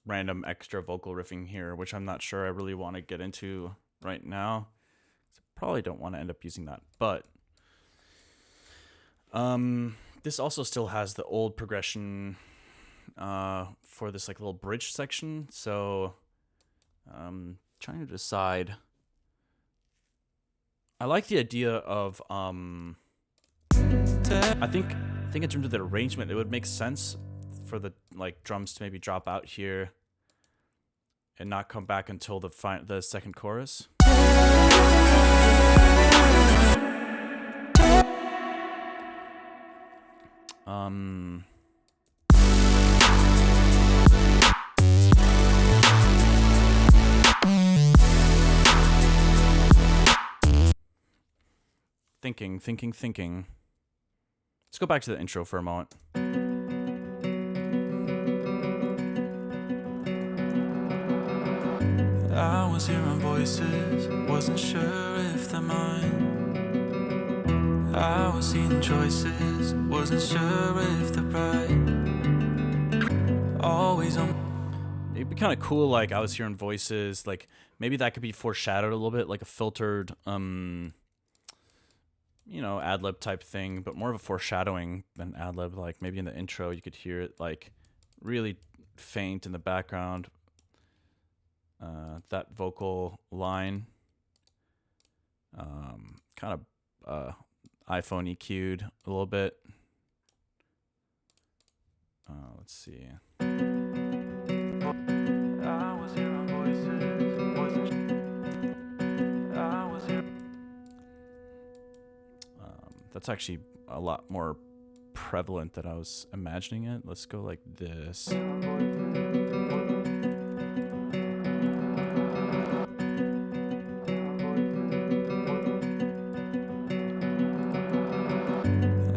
random extra vocal riffing here, which I'm not sure I really want to get into right now. So probably don't want to end up using that, but this also still has the old progression for this like little bridge section, so trying to decide. I like the idea of I think in terms of the arrangement, it would make sense for the like drums to maybe drop out here and not come back until the second chorus. Thinking. Let's go back to the intro for a moment. I was hearing voices, wasn't sure if they're mine. I was seeing choices, wasn't sure if they're right. Always on. It'd be kind of cool, like, I was hearing voices, like, maybe that could be foreshadowed a little bit, like a filtered, you know, ad-lib type thing, but more of a foreshadowing than ad-lib. Like, maybe in the intro, you could hear it, like, really faint in the background. That vocal line, kind of iPhone EQ'd a little bit. Let's see. That's actually a lot more prevalent than I was imagining it. Let's go like this.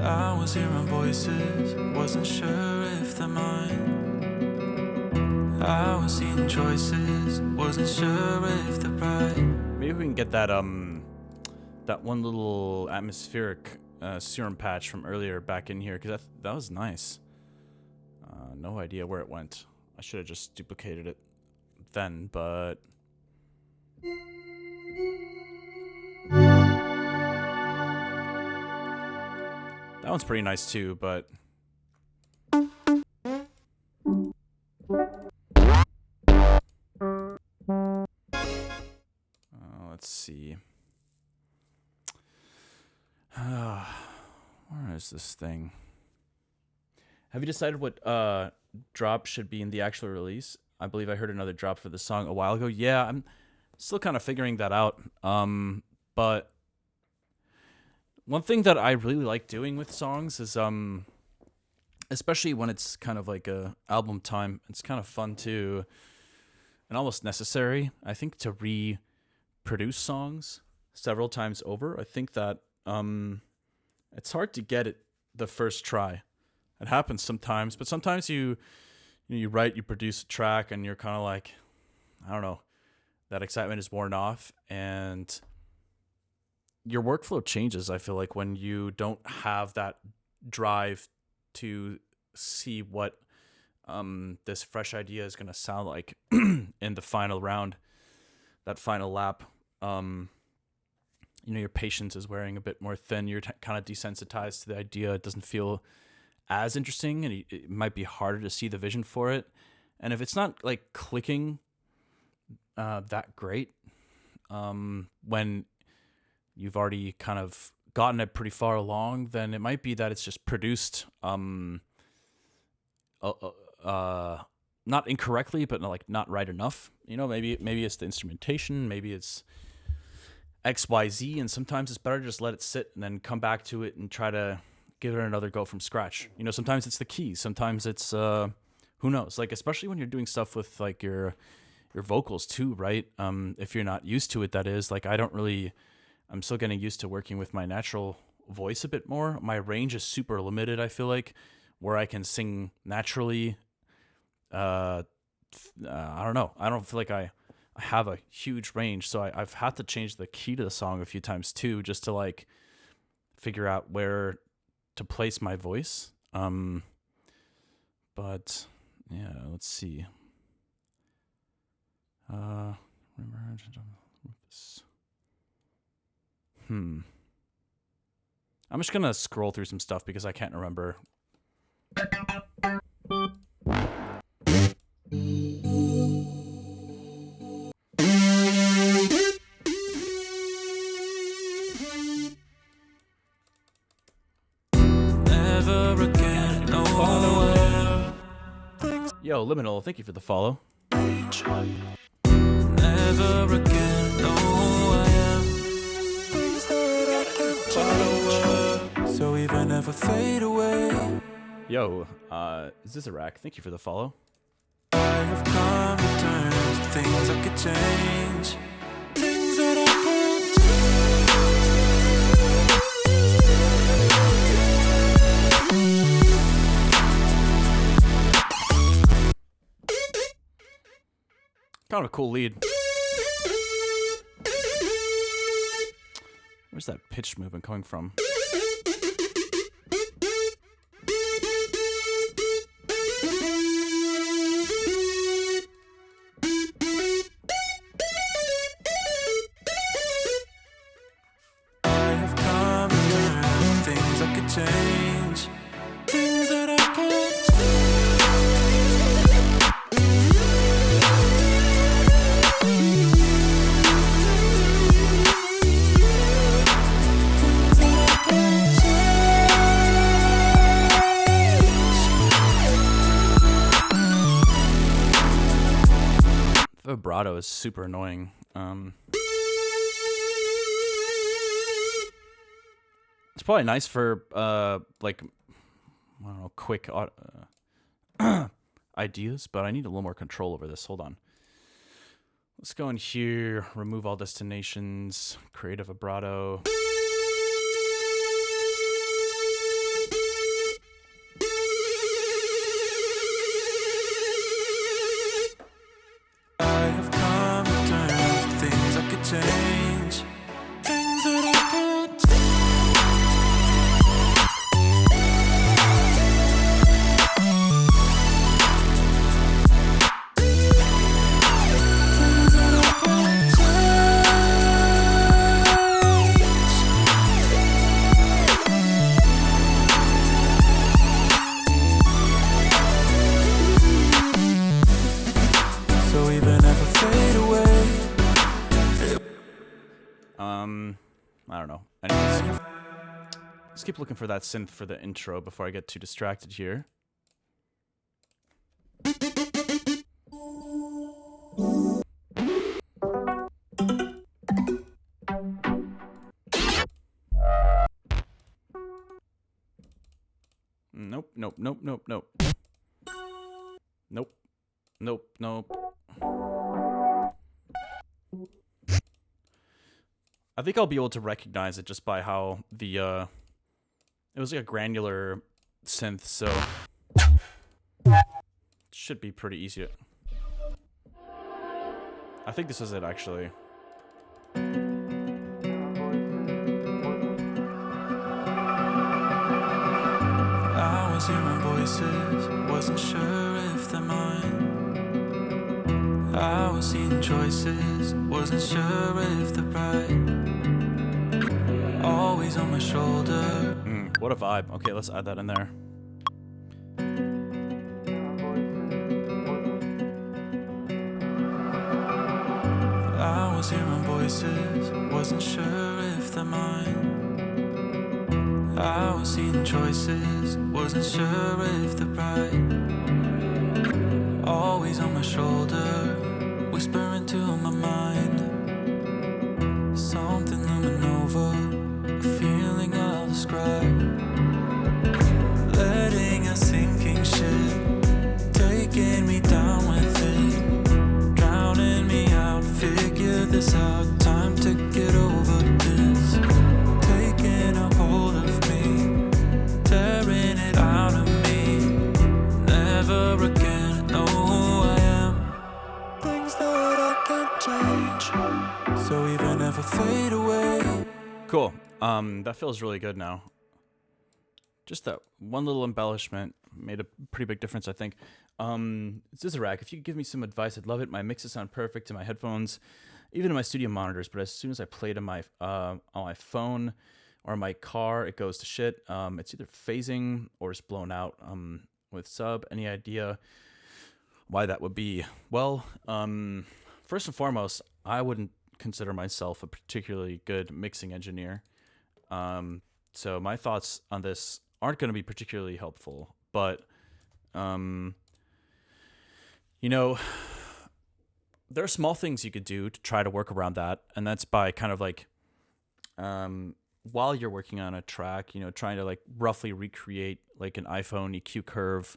I was hearing voices, wasn't sure if they're mine. I was seeing choices, wasn't sure if they're right. Maybe we can get that that one little atmospheric serum patch from earlier back in here, because that was nice. No idea where it went. I should have just duplicated it then, but that one's pretty nice too, but let's see. Where is this thing? Have you decided what drop should be in the actual release? I believe I heard another drop for the song a while ago. Yeah, I'm still kind of figuring that out. But one thing that I really like doing with songs is especially when it's kind of like a album time, it's kind of fun to and almost necessary, I think, to reproduce songs several times over. I think that it's hard to get it the first try. It happens sometimes, but sometimes you write, you produce a track, and you're kind of like, I don't know, that excitement is worn off, and your workflow changes, I feel like, when you don't have that drive to see what this fresh idea is going to sound like in the final round, that final lap. Your patience is wearing a bit more thin. You're kind of desensitized to the idea. It doesn't feel as interesting, and it might be harder to see the vision for it. And if it's not like clicking that great, when you've already kind of gotten it pretty far along, then it might be that it's just produced not incorrectly, but like not right enough. Maybe it's the instrumentation, maybe it's XYZ, and sometimes it's better to just let it sit and then come back to it and try to give it another go from scratch. Sometimes it's the keys, sometimes it's who knows, like, especially when you're doing stuff with like your vocals too, right? If you're not used to it, that is, like, I'm still getting used to working with my natural voice a bit more. My range is super limited, I feel like, where I can sing naturally. I don't know, I don't feel like I have a huge range, so I've had to change the key to the song a few times too, just to like figure out where to place my voice. But yeah, let's see. I'm just gonna scroll through some stuff because I can't remember. Yo, Liminal, thank you for the follow. Never again, no, I am things that I can't follow up, so even never fade away. Yo, Zizarack, thank you for the follow. I have come to terms with things I could change, things that I can't Kind of a cool lead. Where's that pitch movement coming from? vibrato is super annoying. It's probably nice for like, I don't know, quick ideas, but I need a little more control over this. Hold on. Let's go in here, remove all destinations, create a vibrato. I have come to terms with things I could change, things that I can't I don't know. Anyways, let's keep looking for that synth for the intro before I get too distracted here. Nope, nope, nope, nope, nope. Nope, nope, nope. I think I'll be able to recognize it just by how the, it was like a granular synth, so it should be pretty easy. I think this is it, actually. I was hearing voices, wasn't sure if they're mine. I was seeing choices, wasn't sure if they're right. Always on my shoulder. What a vibe. Okay, let's add that in there. I was hearing voices, wasn't sure if they're mine. I was seeing choices, wasn't sure if they're right. Always on my shoulder, whispering to my mind. Something looming over, a feeling I'll describe. Letting a sinking ship, taking me down with it, drowning me out, figure this out, time to get over this. Taking a hold of me, tearing it out of me, never again know who I am. Things that I can't change, so even if I fade away. Cool. That feels really good now. Just that one little embellishment made a pretty big difference, I think. Zizarak, if you could give me some advice, I'd love it. My mixes sound perfect in my headphones, even in my studio monitors, but as soon as I play it on my phone or my car, it goes to shit. It's either phasing or it's blown out with sub. Any idea why that would be? Well, first and foremost, I wouldn't consider myself a particularly good mixing engineer. So my thoughts on this aren't going to be particularly helpful, but, you know, there are small things you could do to try to work around that. And that's by kind of like, while you're working on a track, you know, trying to like roughly recreate like an iPhone EQ curve,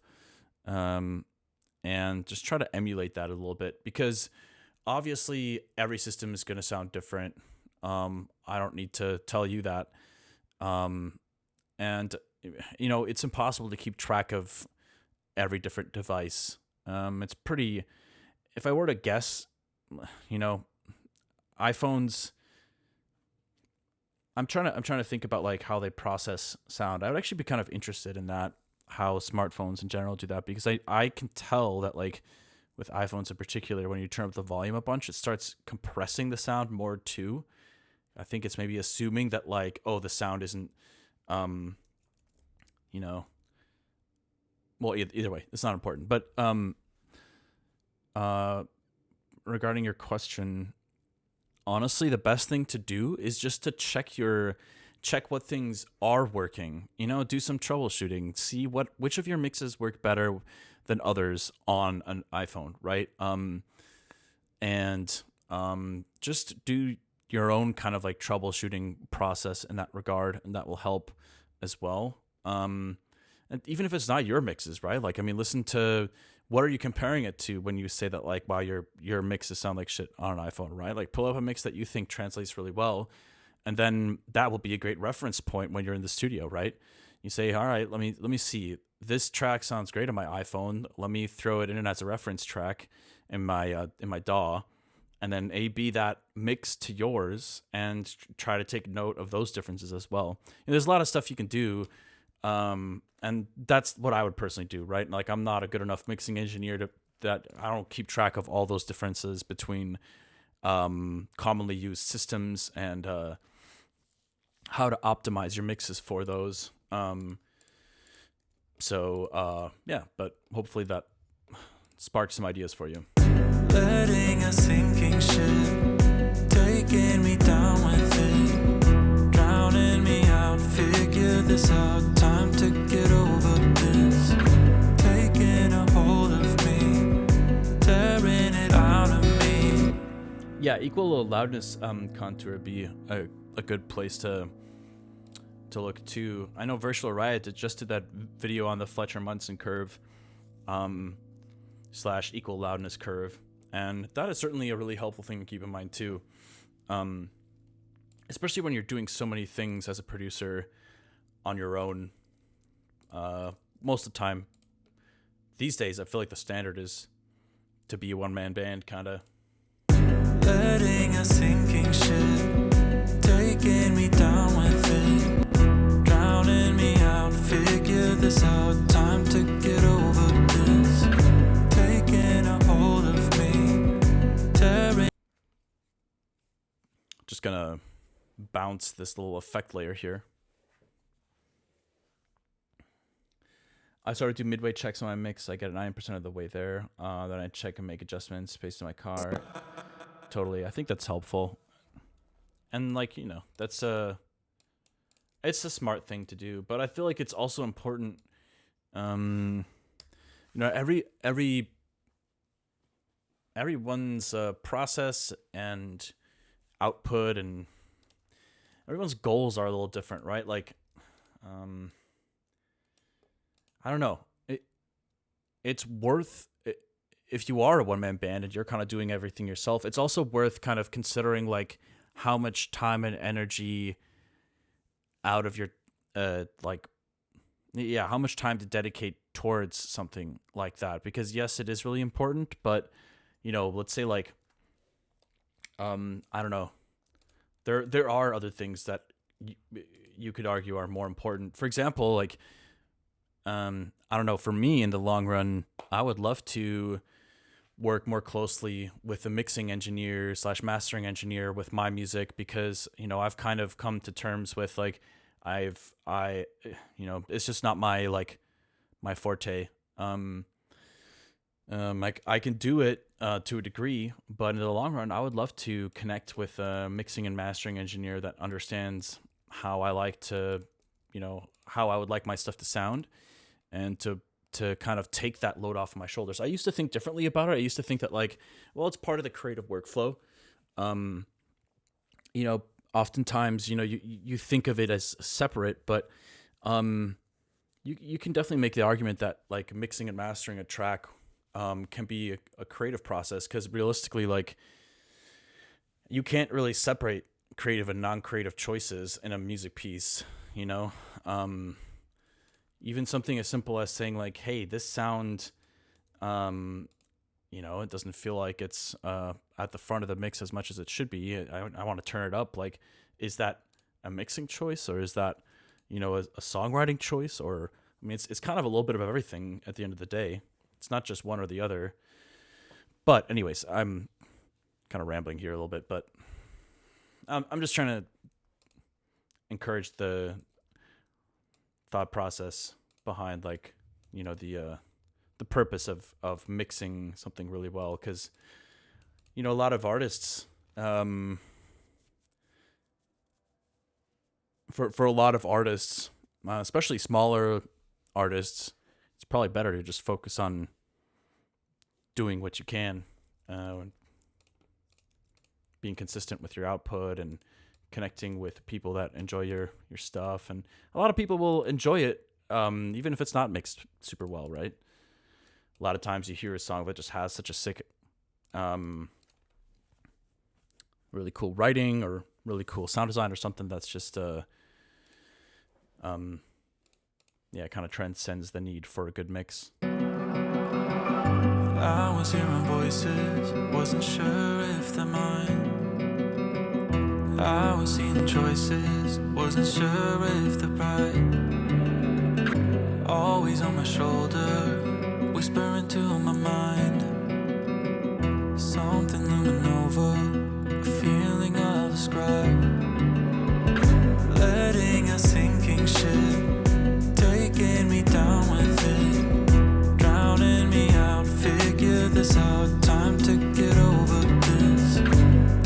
and just try to emulate that a little bit, because obviously every system is going to sound different. I don't need to tell you that. And, you know, it's impossible to keep track of every different device. It's pretty, if I were to guess, you know, iPhones, I'm trying to think about like how they process sound. I would actually be kind of interested in that, how smartphones in general do that, because I can tell that like with iPhones in particular, when you turn up the volume a bunch, it starts compressing the sound more too. I think it's maybe assuming that like, oh, the sound isn't, you know, well, either way, it's not important. But regarding your question, honestly, the best thing to do is just to check what things are working. You know, do some troubleshooting, see which of your mixes work better than others on an iPhone, right? and just do your own kind of like troubleshooting process in that regard, and that will help as well. And even if it's not your mixes, right? Like, I mean, listen to what are you comparing it to when you say that, like, wow, your mixes sound like shit on an iPhone, right? Like, pull up a mix that you think translates really well, and then that will be a great reference point when you're in the studio, right? You say, all right, let me see. This track sounds great on my iPhone. Let me throw it in as a reference track in my DAW, and then A/B that mix to yours and try to take note of those differences as well. And there's a lot of stuff you can do, and that's what I would personally do, right? Like, I'm not a good enough mixing engineer that I don't keep track of all those differences between commonly used systems and how to optimize your mixes for those. Yeah, but hopefully that sparks some ideas for you. Letting a sinking ship, taking me down with it, drowning me out, figure this out, time to get over this, taking a hold of me, tearing it out of me. Yeah, equal loudness contour would be a good place to look too. I know Virtual Riot just did that video on the Fletcher Munson curve, / equal loudness curve, and that is certainly a really helpful thing to keep in mind too, especially when you're doing so many things as a producer on your own. Most of the time these days, I feel like the standard is to be a one-man band, kind of. Letting a sinking ship, taking me down with it, drowning me out, figure this out, time to get over this, taking a hold of me, tearing. Just gonna bounce this little effect layer here. I started to do midway checks on my mix. I get 9% of the way there. Then I check and make adjustments based on my car. Totally. I think that's helpful. And, like, you know, it's a smart thing to do, but I feel like it's also important. You know, everyone's process and output and everyone's goals are a little different, right? Like, I don't know. It's worth, if you are a one-man band and you're kind of doing everything yourself, it's also worth kind of considering, like, how much time and energy out of your, how much time to dedicate towards something like that. Because, yes, it is really important, but, you know, let's say, like, I don't know. There are other things that you could argue are more important. For example, like, I don't know, for me in the long run, I would love to work more closely with a mixing engineer / mastering engineer with my music, because, you know, I've kind of come to terms with, like, you know, it's just not my forte. Like, I can do it to a degree, but in the long run, I would love to connect with a mixing and mastering engineer that understands how I like to, you know, how I would like my stuff to sound, and to kind of take that load off of my shoulders. I used to think differently about it. I used to think that, like, well, it's part of the creative workflow. You know, oftentimes, you know, you think of it as separate, but you can definitely make the argument that, like, mixing and mastering a track can be a creative process, because realistically, like, you can't really separate creative and non-creative choices in a music piece, you know? Even something as simple as saying, like, hey, this sound, you know, it doesn't feel like it's at the front of the mix as much as it should be. I want to turn it up. Like, is that a mixing choice, or is that, you know, a songwriting choice? Or, I mean, it's kind of a little bit of everything at the end of the day. It's not just one or the other. But anyways, I'm kind of rambling here a little bit, but I'm just trying to encourage the thought process behind, like, you know, the purpose of mixing something really well, because, you know, a lot of artists, for a lot of artists, especially smaller artists, it's probably better to just focus on doing what you can, being consistent with your output and connecting with people that enjoy your stuff. And a lot of people will enjoy it, even if it's not mixed super well, right? A lot of times you hear a song that just has such a sick, really cool writing or really cool sound design or something that's just, kind of transcends the need for a good mix. I was hearing voices, wasn't sure if they're mine. I was seeing choices, wasn't sure if they're right. Always on my shoulder, whispering to my mind. Something looming over, a feeling I'll describe. Letting a sinking ship, taking me down with it, drowning me out, figure this out, time to get over this.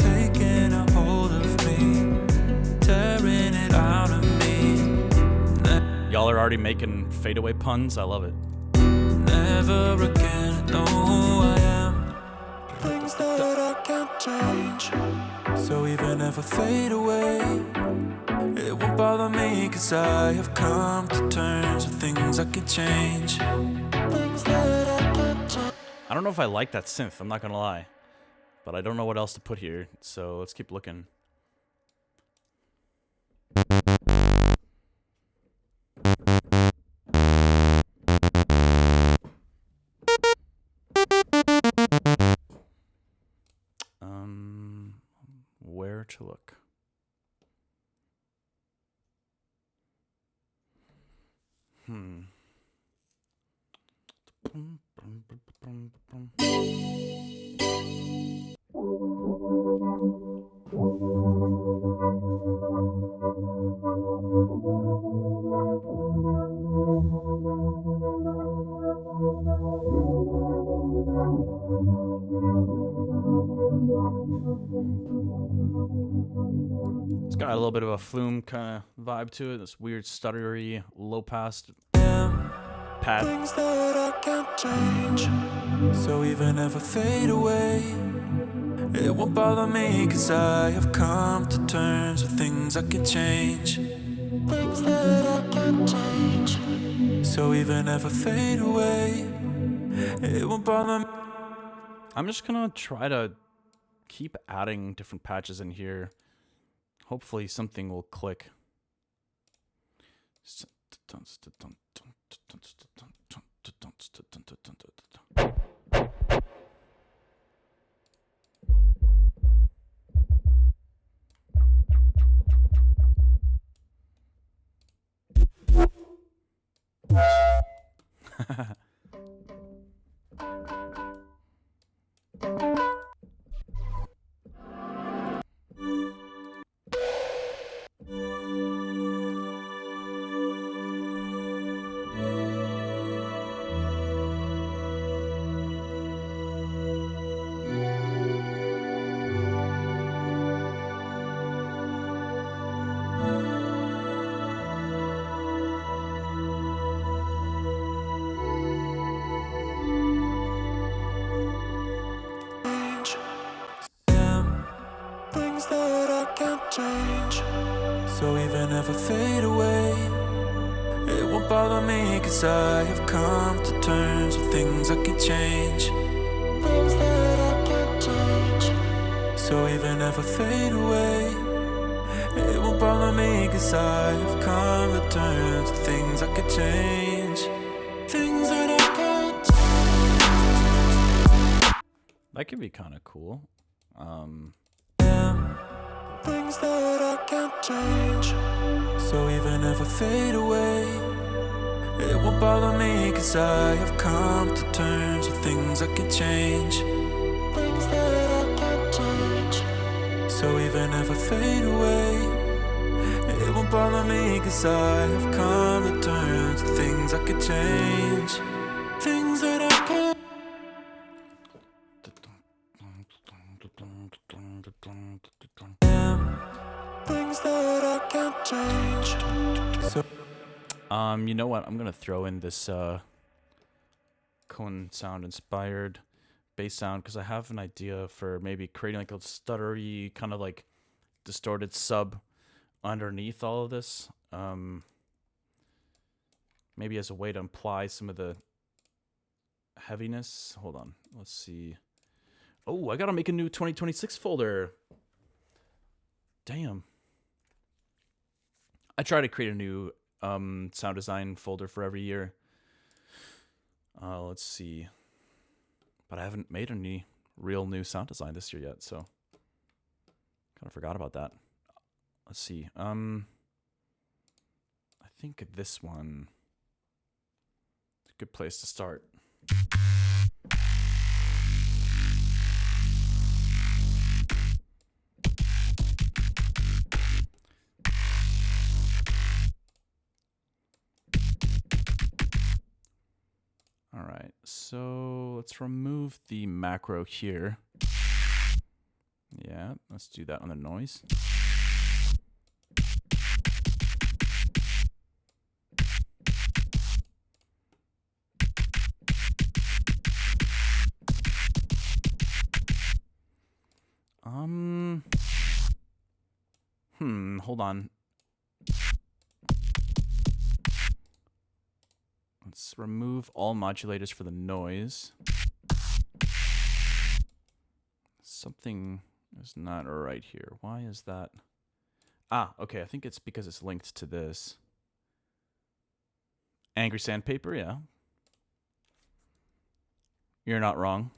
Taking a hold of me, tearing it out of me. Y'all are already making fadeaway puns. I love it. Never again know who I am. Things that I can't change, so even if I fade away, it won't bother me, cause I have come to terms with things I can change. Things that I can't change. I don't know if I like that synth, I'm not gonna lie. But I don't know what else to put here, so let's keep looking. Where to look? It's got a little bit of a flume kind of vibe to it. This weird stuttery, low pass pad. Things that I can't change, so even if I fade away, it won't bother me, cause I have come to terms with things I can change. Things that I can't change, so even if I fade away, it won't bother me. I'm just gonna try to keep adding different patches in here. Hopefully something will click. Things that I can't change, so even if I fade away, it won't bother me, cause I have come to terms with things I can change. Things that I can't change, so even if I fade away, it won't bother me, cause I have come to terms with things I can change. Things that I can't change. That could be kind of cool. Things that I can't change, so even if I fade away, it won't bother me, cause I have come to terms with things I can change. Things that I can't change, so even if I fade away, it won't bother me, cause I have come to terms with things I can change. Things that I can't. Things that I can't change. So You know what? I'm gonna throw in this cone sound inspired bass sound because I have an idea for maybe creating like a stuttery kind of like distorted sub underneath all of this. Maybe as a way to imply some of the heaviness. Hold on. Let's see. Oh, I got to make a new 2026 folder. Damn. I try to create a new sound design folder for every year. Let's see. But I haven't made any real new sound design this year yet, so kind of forgot about that. Let's see. I think this one is a good place to start. All right, so let's remove the macro here. Yeah, let's do that on the noise. Hold on. Let's remove all modulators for the noise. Something is not right here. Why is that? Ah, okay, I think it's because it's linked to this. Angry Sandpaper, yeah. You're not wrong.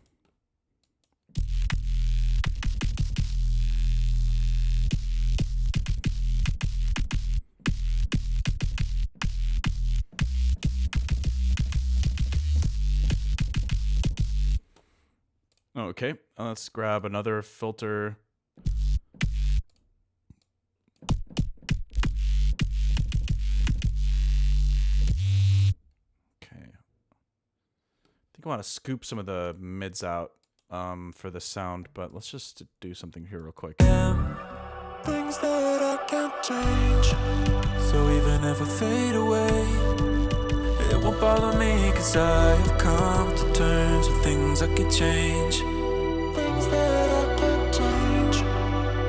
Okay, let's grab another filter. Okay. I think I want to scoop some of the mids out for the sound, but let's just do something here real quick. Things that I can't change, so even if I fade away, it won't bother me, cause I have come to terms with things I could change. Things that I can't change,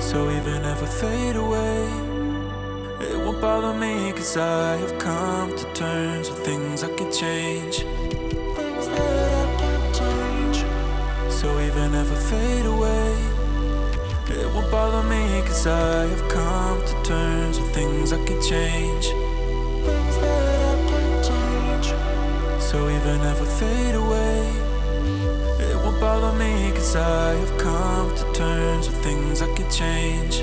so even if I fade away, it won't bother me, cause I have come to terms with things I could change. Things that I can't change, so even if I fade away, it won't bother me, cause I have come to terms with things I could change. Things that I can't change, so even if I fade away, it won't bother me, cause I have come to terms with things I could change.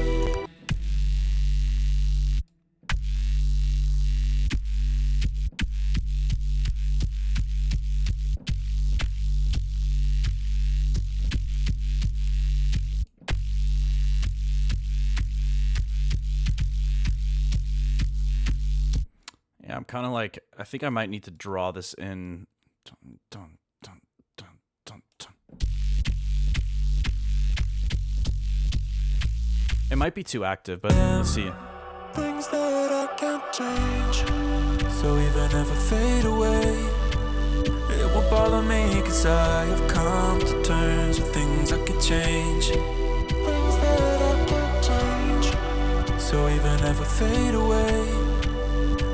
Yeah, I'm kind of like, I think I might need to draw this in. Dun, dun, dun, dun, dun, dun. It might be too active, but let's see. Things that I can't change, so even if I fade away, it won't bother me, cause I have come to terms with things I could change. Things that I can't change, so even if I fade away,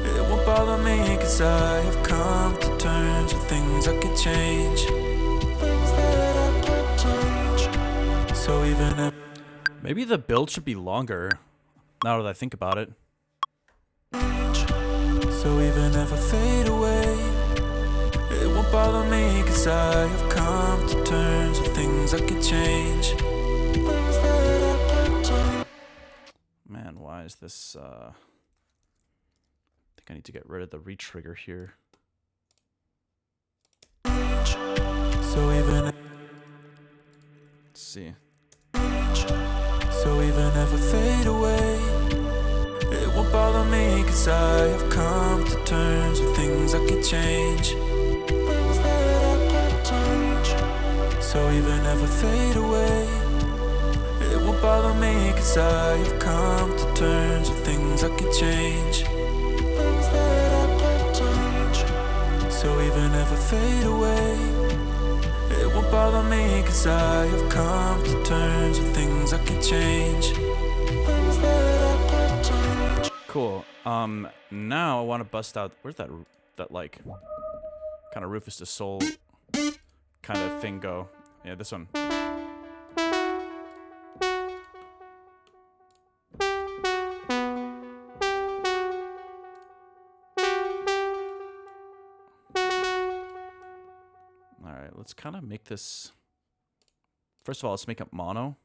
it won't bother me, cause I have come to terms with things I could change. Things that I can't change, so even if Maybe the build should be longer, now that I think about it. so even if I fade away, it won't bother me, cause I have come to terms with things I could change. Things that I can't change. Man, why is this, I think I need to get rid of the retrigger here. So even Let's see. So even if I fade away, it won't bother me, cause I have come to terms with things I could change. Things that I can't change, so even if I fade away, it won't bother me, cause I have come to terms with things I could change. Things that I can't change, so even if I fade away, it won't won't bother me, 'cause I have come to terms with things I can change. Things that I can change. Cool. Now I want to bust out. Where's that like kind of Rufus the Soul kind of thing go? Yeah, this one. All right, let's kind of make this. First of all, let's make it mono.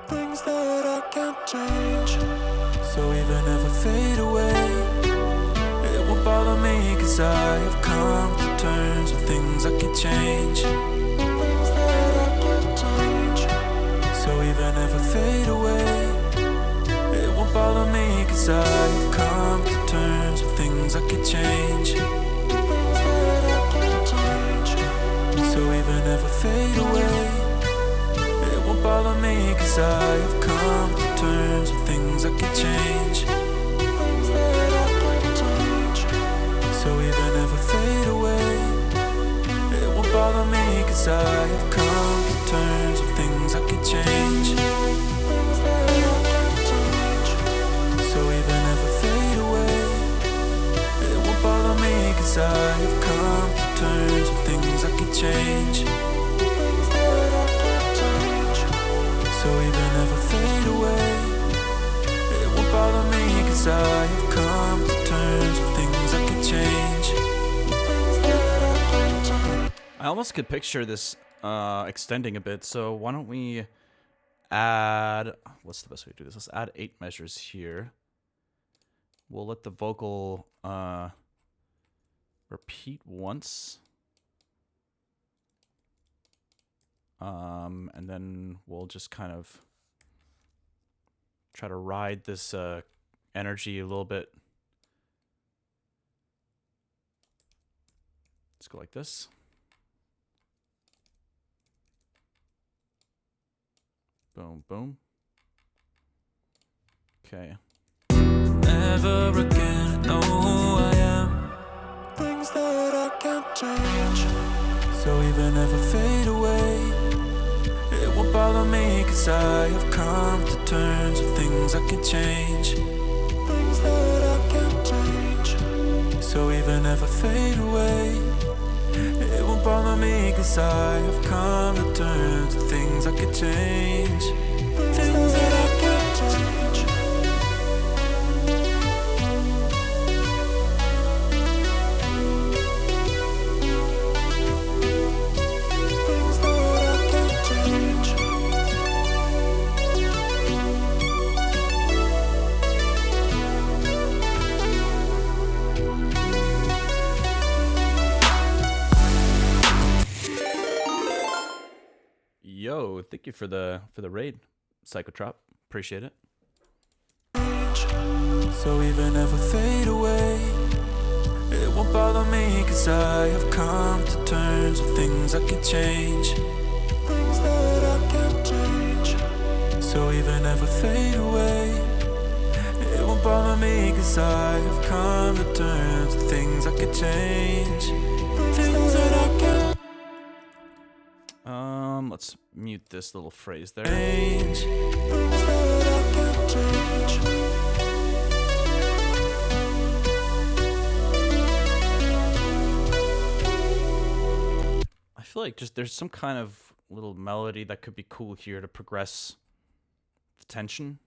Things that I can't change. So even if I fade away, it won't bother me, 'cause I have come to terms with things I can change. Things that I can't change. So even if I fade away, it won't bother me, 'cause I have come to terms with things I can change. Things that I can't change. So even if I fade away, it won't bother me, 'cause I have come to terms with things I can change. Things that I can't change. So even if I fade away, it won't bother me, 'cause I have come to terms with things I can change. Things that I can't change. So even if I fade away, it won't bother me, 'cause I have come to terms with things I can change. Things that I can't change. So even if I fade away, it won't bother me, 'cause I have come to terms with things I can change. Things that I can't change. I almost could picture this extending a bit, so why don't we add... What's the best way to do this? Let's add 8 measures here. We'll let the vocal repeat once. And then we'll just kind of try to ride this energy a little bit. Let's go like this. Boom, boom. Okay. Never again, know who I am. Things that I can't change. So even if I fade away, it won't bother me, 'cause I have come to terms with things I can change. Things that I can't change. So even if I fade away, it won't bother me, 'cause I have come to terms with things I can change. Things that I can't change. Things that I can't change. Yo, thank you for the raid, Psychotrop. Appreciate it. So even if I fade away, it won't bother me, 'cause I have come to terms with things I can change. Things that I can't change. So even if I fade away, it won't bother me, 'cause I have come to terms with things I can change. Things that I can't Let's mute this little phrase there. change. Things that I can't change. I feel like just there's some kind of little melody that could be cool here to progress the tension.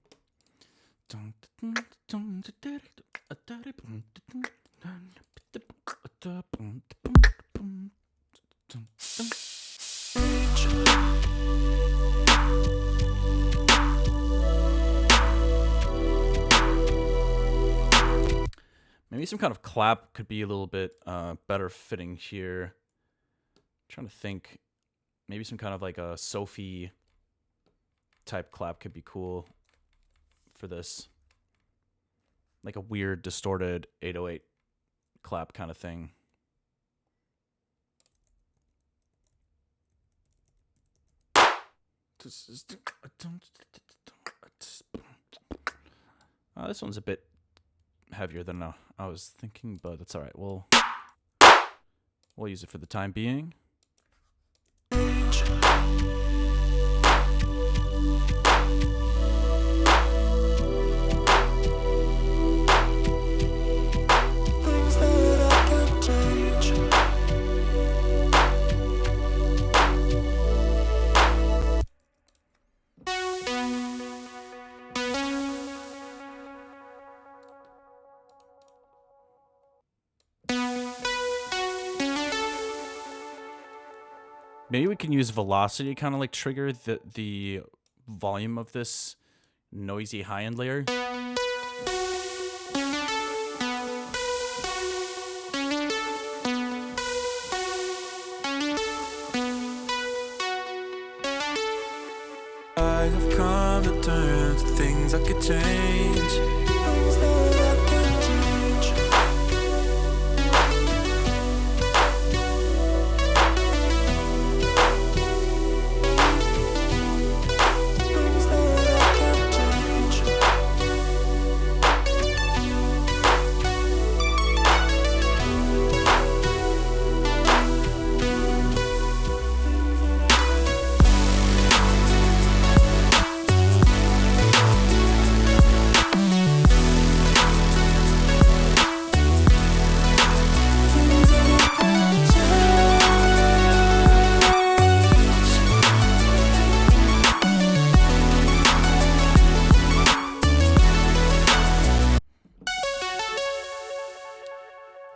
Maybe some kind of clap could be a little bit better fitting here. Trying to think, maybe some kind of like a Sophie type clap could be cool for this. Like a weird distorted 808 clap kind of thing. This one's a bit heavier than I was thinking, but that's all right. We'll use it for the time being. Maybe we can use velocity to kind of like trigger the volume of this noisy high-end layer. I have come to terms with things I could change. Things that I can change. Things that I can change.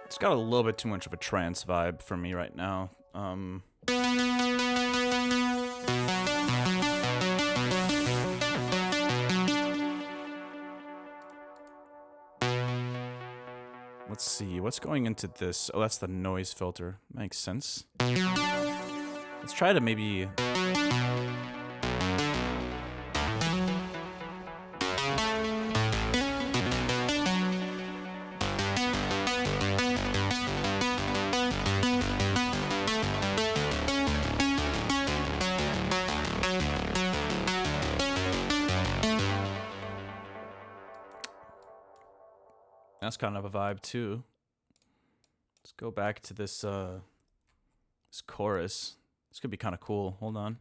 It's got a little bit too much of a trance vibe for me right now. Let's see, what's going into this? Oh, that's the noise filter. Makes sense. Let's try to maybe... That's kind of a vibe too. Let's go back to this this chorus. This could be kind of cool. Hold on.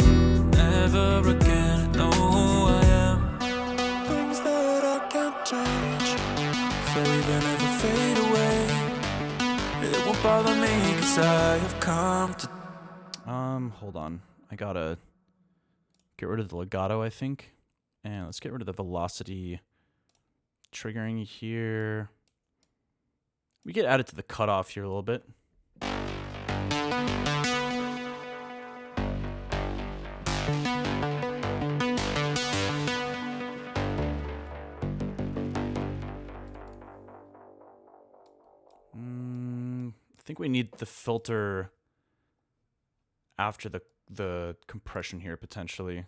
Never again know who I am. Things that I can't change. So even if I fade away, it won't bother me, 'cause I have come to... Hold on. I gotta get rid of the legato, I think. And let's get rid of the velocity triggering here. We get added to the cutoff here a little bit. I think we need the filter after the compression here, potentially.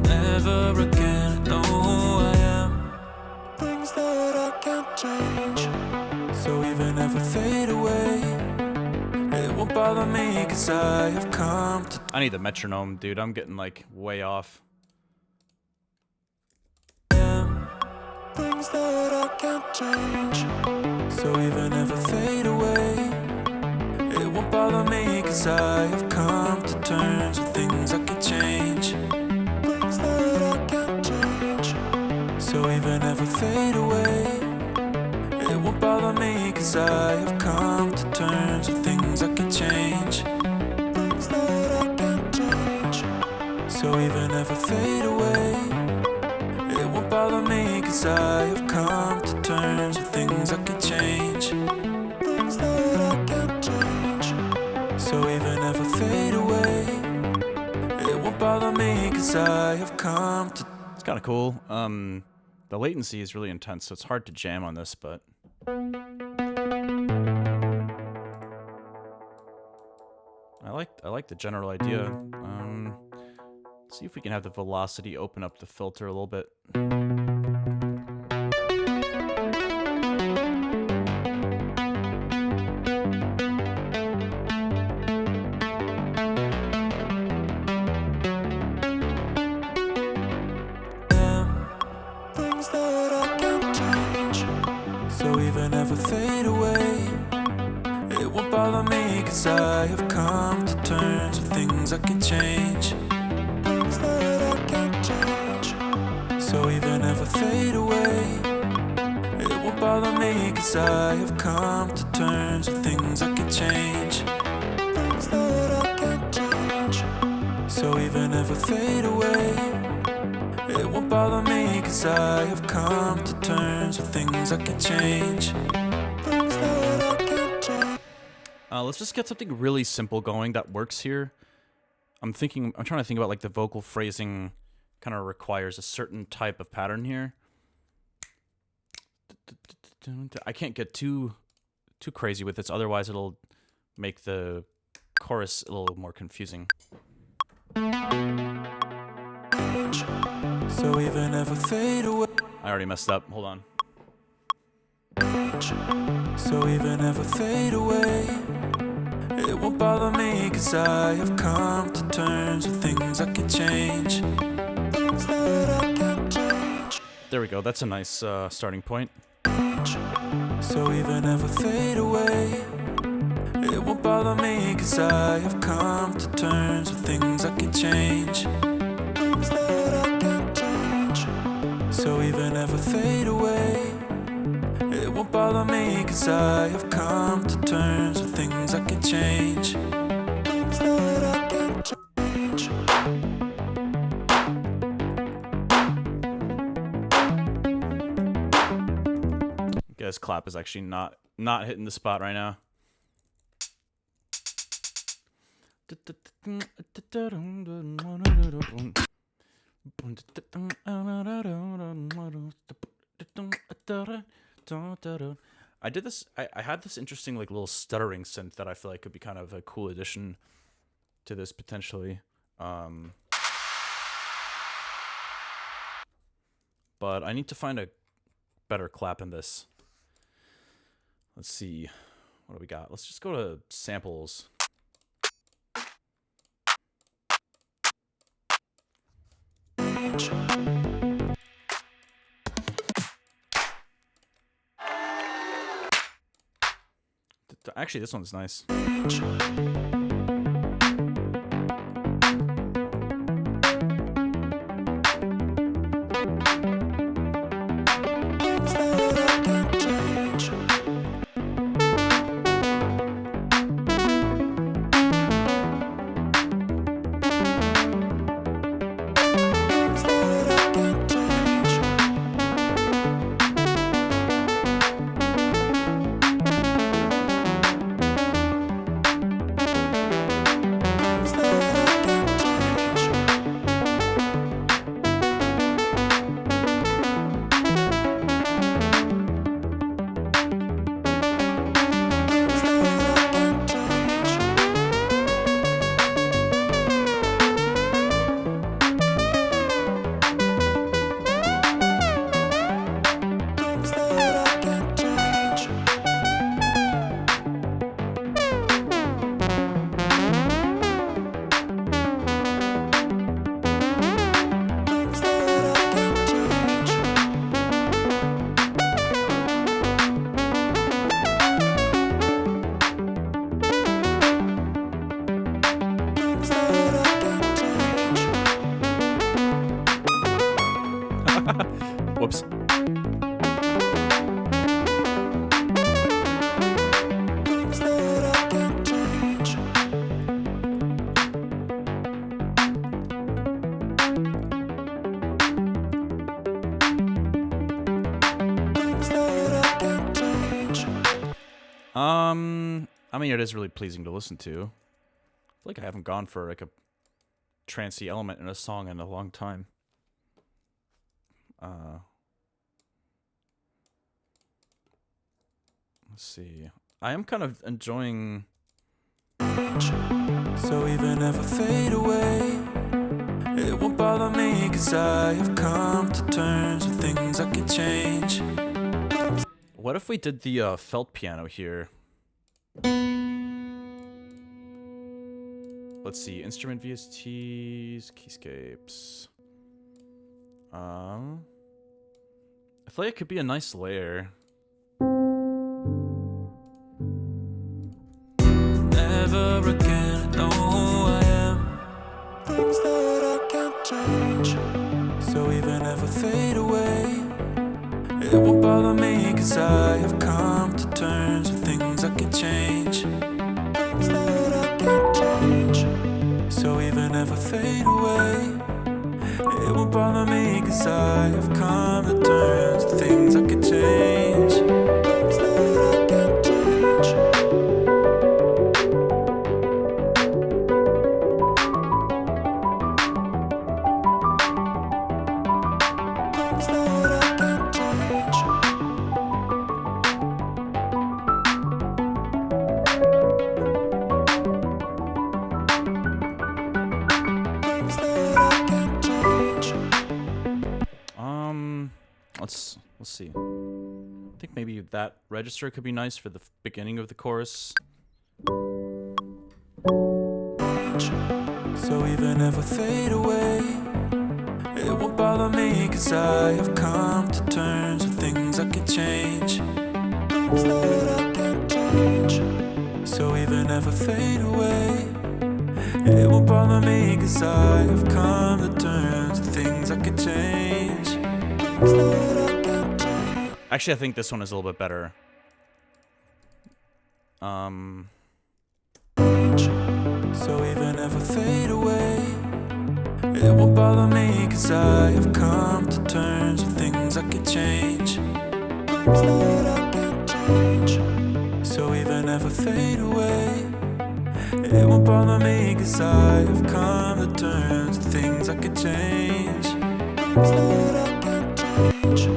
Never again know who I am. Things that I can't change. So even if I fade away, it won't bother me, 'cause I have come to... I need the metronome, dude. I'm getting like way off. Things that I can't change. So even if I fade away, it won't bother me, 'cause I have come to terms with things I can change. Things that I can't change. So even if I fade away, it won't bother me, 'cause I have come to terms with things I can change. Things that I can't change. So even ever fade away. It won't bother me, cause I have come to terms with things I can change, things that I can't change. So even if I fade away, it won't bother me, cause I have come to. It's kind of cool. The latency is really intense, so it's hard to jam on this, but I like the general idea. Let's see if we can have the velocity open up the filter a little bit. Things that I can't change. So even if I fade away, it won't bother me, cause I have come to terms with things I can change, things that I can't change. So even if I fade away, it won't bother me, cause I have come to terms with things I can change, things that I can't change. So even if I fade away, it won't bother me, cause I have come to terms with things I can change, things that I can't change. Let's just get something really simple going that works here. I'm trying to think about like the vocal phrasing kind of requires a certain type of pattern here. I can't get too crazy with this, otherwise it'll make the chorus a little more confusing. So even if I fade away, I already messed up. Hold on. so even if I fade away, it won't bother me, cause I have come to terms with things I can change, things that I can't change. There we go. That's a nice starting point. So even if I fade away, it won't bother me, cause I have come to terms with things I can change, things that I can't change. So even if I fade away, it won't bother me, cause I have come to terms with things I can change, things that I can't change. Guys, clap is actually not hitting the spot right now. I did this. I had this interesting like little stuttering synth that I feel like could be kind of a cool addition to this potentially. But I need to find a better clap in this. Let's see. What do we got? Let's just go to samples. Actually, this one's nice. I mean, it is really pleasing to listen to. I feel like I haven't gone for like a trancey element in a song in a long time. Let's see. I am kind of enjoying. So even if I fade away, it won't bother me, 'cause I have come to terms with things I can change. What if we did the felt piano here? Let's see. Instrument VSTs, keyscapes. I feel like it could be a nice layer. Never again, I know who I am. Things that I can't change. So even if I fade away, it won't bother me, 'cause I have come to terms with things I can change. Things that I can't change. So even if I fade away, it won't bother me, 'cause I have come to terms with things I can change. Things that I can't change. Things that I can't change. Things that I can't change. Let's see. I think maybe that register could be nice for the beginning of the chorus. So even if I fade away, it won't bother me, 'cause I have come to terms with things I can change. Things that I can't change. So even if I fade away, it won't bother me, 'cause I have come to terms with things I can change. Things that I can't change. Actually, I think this one is a little bit better. So even if I fade away, it won't bother me, 'cause I have come to terms with things I can change. Things that I can't change. So even if I fade away, it won't bother me, 'cause I have come to terms with things I can change. Things that I can't change.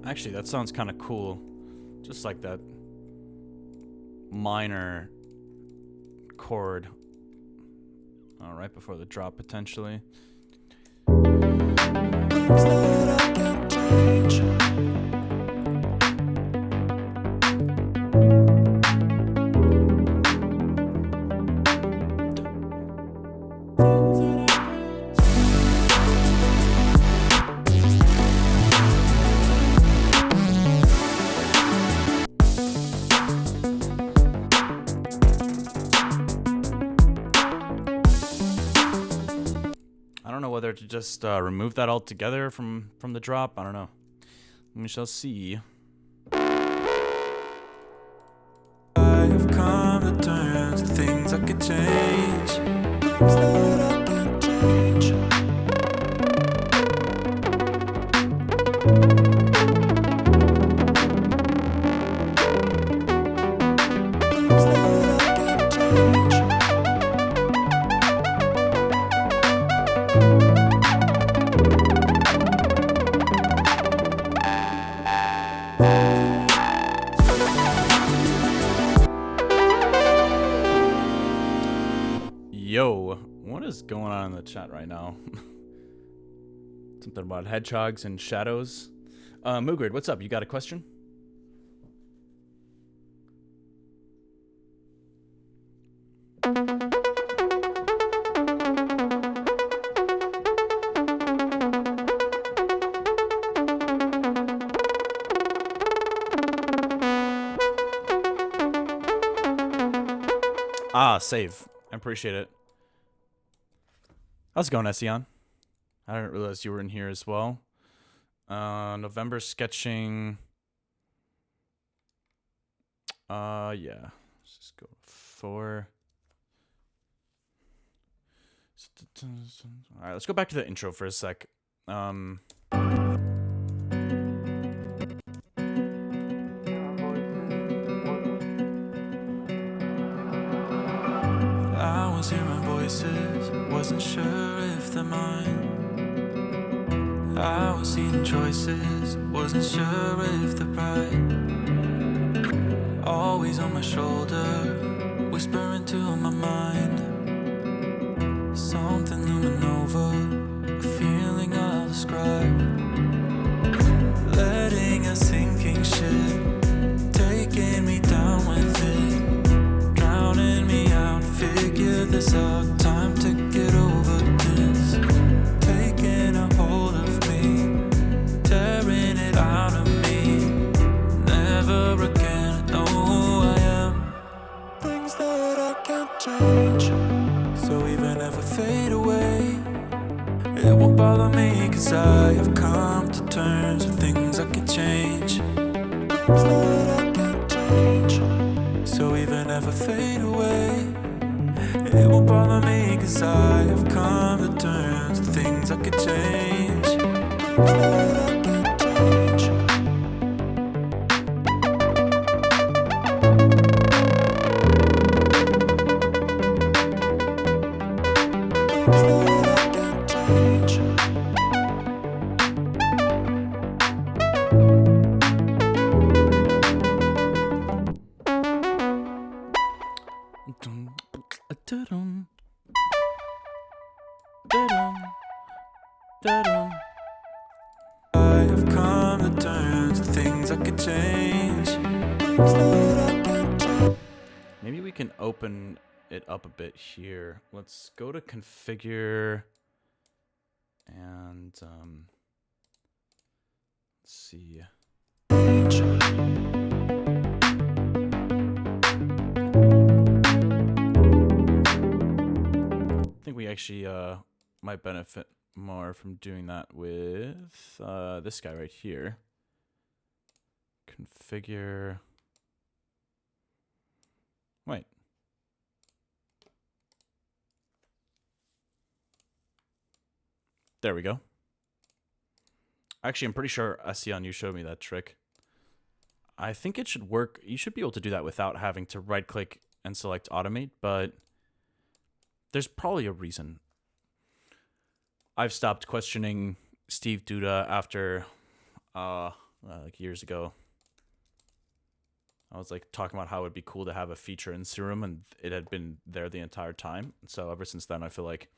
Actually, that sounds kind of cool. Just like that minor chord right before the drop, potentially. don't know whether to just remove that altogether from the drop. I don't know. We shall see. I have come to terms with things I could change. Things that I can change. Yo, what is going on in the chat right now? Something about hedgehogs and shadows. Moogrid, what's up? You got a question? Ah, save. I appreciate it. How's it going, Ession? I didn't realize you were in here as well. November sketching. Yeah. Let's just go 4. Alright, let's go back to the intro for a sec. I was hearing voices, wasn't sure if they're mine. I was seeing choices, wasn't sure if they're right. Always on my shoulder, whispering to my mind. Something looming over, a feeling I'll describe. Letting a sinking ship, taking me down with it. Drowning me out, figure this out. Time to get over this. Taking a hold of me, tearing it out of me. Never again, I know who I am. Things that I can't change. So even if I fade away, it won't bother me, 'cause I have come to terms with things I can change. Things that I can't change. So even if I fade away, it won't bother me, 'cause I have come to terms with things I could change. Things that I can't change. Things that I can't change. I have come to terms with things I could change. Things that I can't change. Maybe we can open it up a bit here. Let's go to configure and let's see. I think we actually might benefit more from doing that with this guy right here. Configure. Wait. There we go. Actually, I'm pretty sure, Asian, you showed me that trick. I think it should work. You should be able to do that without having to right-click and select automate, but there's probably a reason. I've stopped questioning Steve Duda after, like years ago. I was like talking about how it would be cool to have a feature in Serum, and it had been there the entire time. So ever since then, I feel like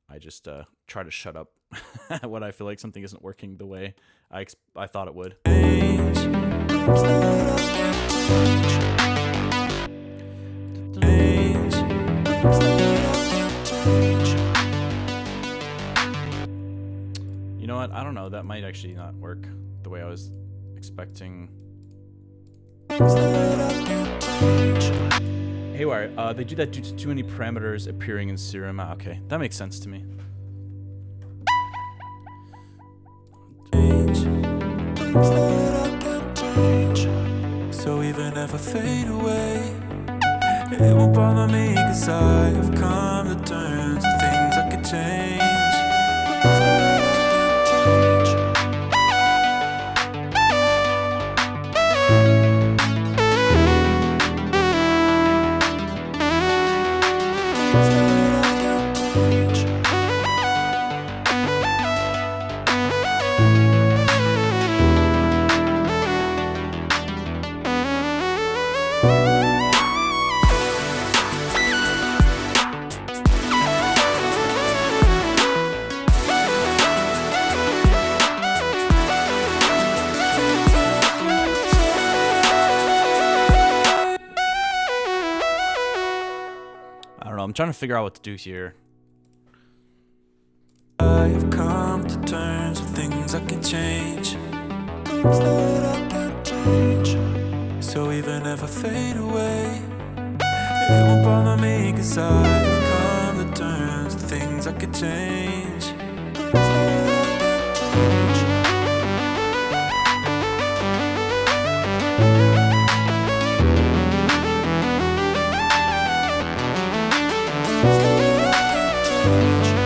I just try to shut up when I feel like something isn't working the way I thought it would. You know what? I don't know. That might actually not work the way I was expecting. Haywyre, they do that due to too many parameters appearing in Serum. Okay, that makes sense to me. Things that I can't change. So even if I fade away, it won't bother me, cause I have come to terms with things I could change. Things that I can't change. Things that I can't change. I don't know. I'm trying to figure out what to do here. I have come to terms with things I can change. Things that I can't change. So even if I fade away, it won't bother me, cause I have come to terms with things I could change. Things that I can't change. Things that I can't change.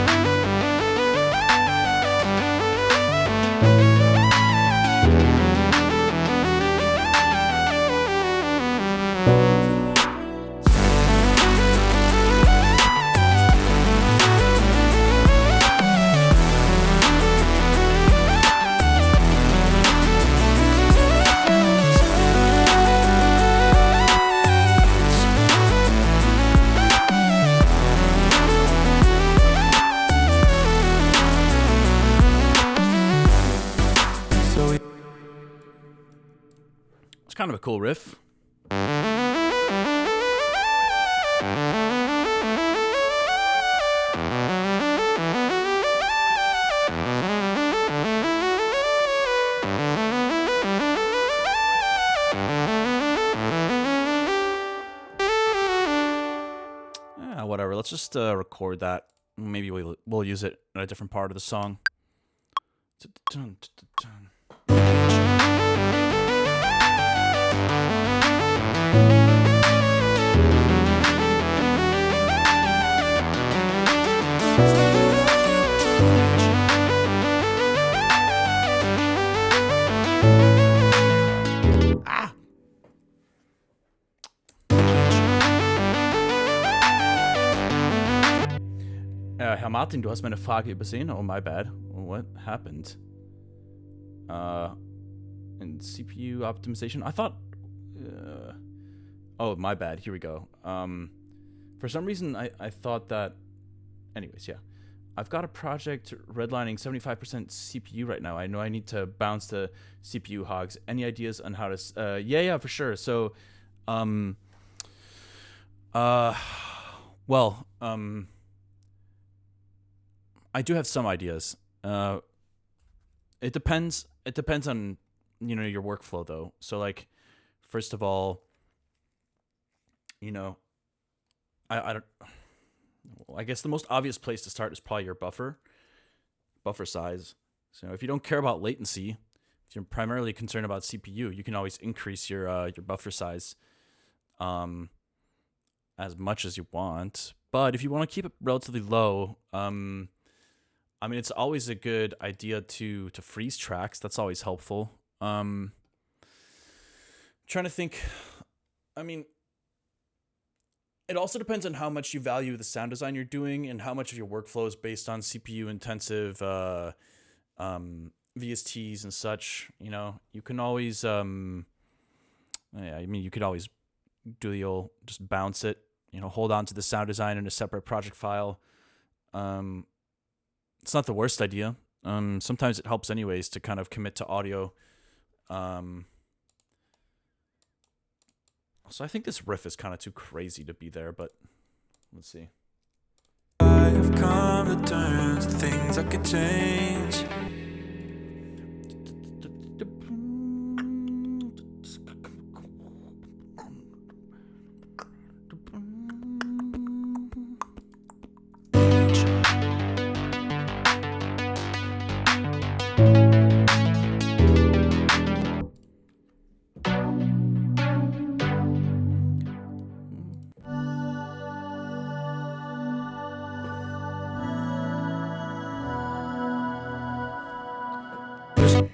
So It's kind of a cool riff. Whatever. Let's just record that. Maybe we'll use it in a different part of the song. Ah! Herr Martin, du hast meine Frage übersehen. Oh, my bad. What happened? In CPU optimization? I thought... oh, my bad. Here we go. For some reason, I thought that... Anyways, yeah. I've got a project redlining 75% CPU right now. I know I need to bounce the CPU hogs. Any ideas on how to... yeah, for sure. So, well, I do have some ideas. It depends on, you know, your workflow though. So like, first of all, you know, I don't, well, I guess the most obvious place to start is probably your buffer size. So if you don't care about latency, if you're primarily concerned about CPU, you can always increase your buffer size as much as you want. But if you want to keep it relatively low, I mean, it's always a good idea to freeze tracks. That's always helpful. Trying to think. I mean, it also depends on how much you value the sound design you're doing and how much of your workflow is based on CPU intensive VSTs and such. You know, you can always yeah, I mean, you could always do the old just bounce it. You know, hold on to the sound design in a separate project file. It's not the worst idea. Sometimes it helps anyways to kind of commit to audio. So I think this riff is kind of too crazy to be there, but let's see. I have come to terms with things I could change.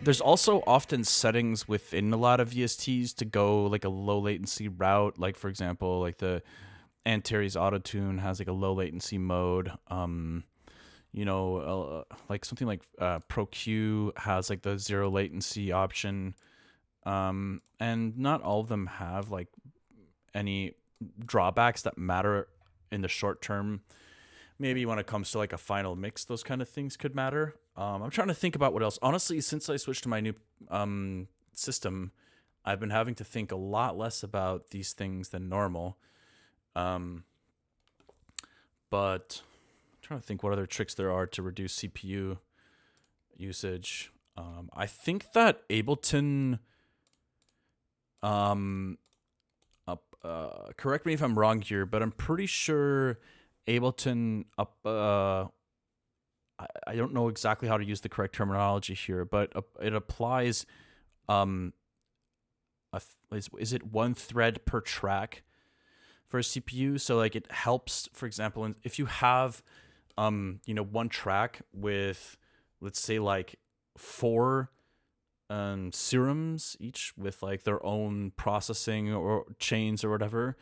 There's also often settings within a lot of VSTs to go like a low latency route. Like for example, like the Antares Autotune has like a low latency mode. Like something like ProQ has like the zero latency option. And not all of them have like any drawbacks that matter in the short term. Maybe when it comes to like a final mix, those kind of things could matter. I'm trying to think about what else. Honestly, since I switched to my new system, I've been having to think a lot less about these things than normal. But I'm trying to think what other tricks there are to reduce CPU usage. I think that Ableton, correct me if I'm wrong here, but I'm pretty sure Ableton I don't know exactly how to use the correct terminology here, but it applies is it one thread per track for a CPU? So like it helps, for example, if you have one track with, let's say, like 4 serums each with like their own processing or chains or whatever,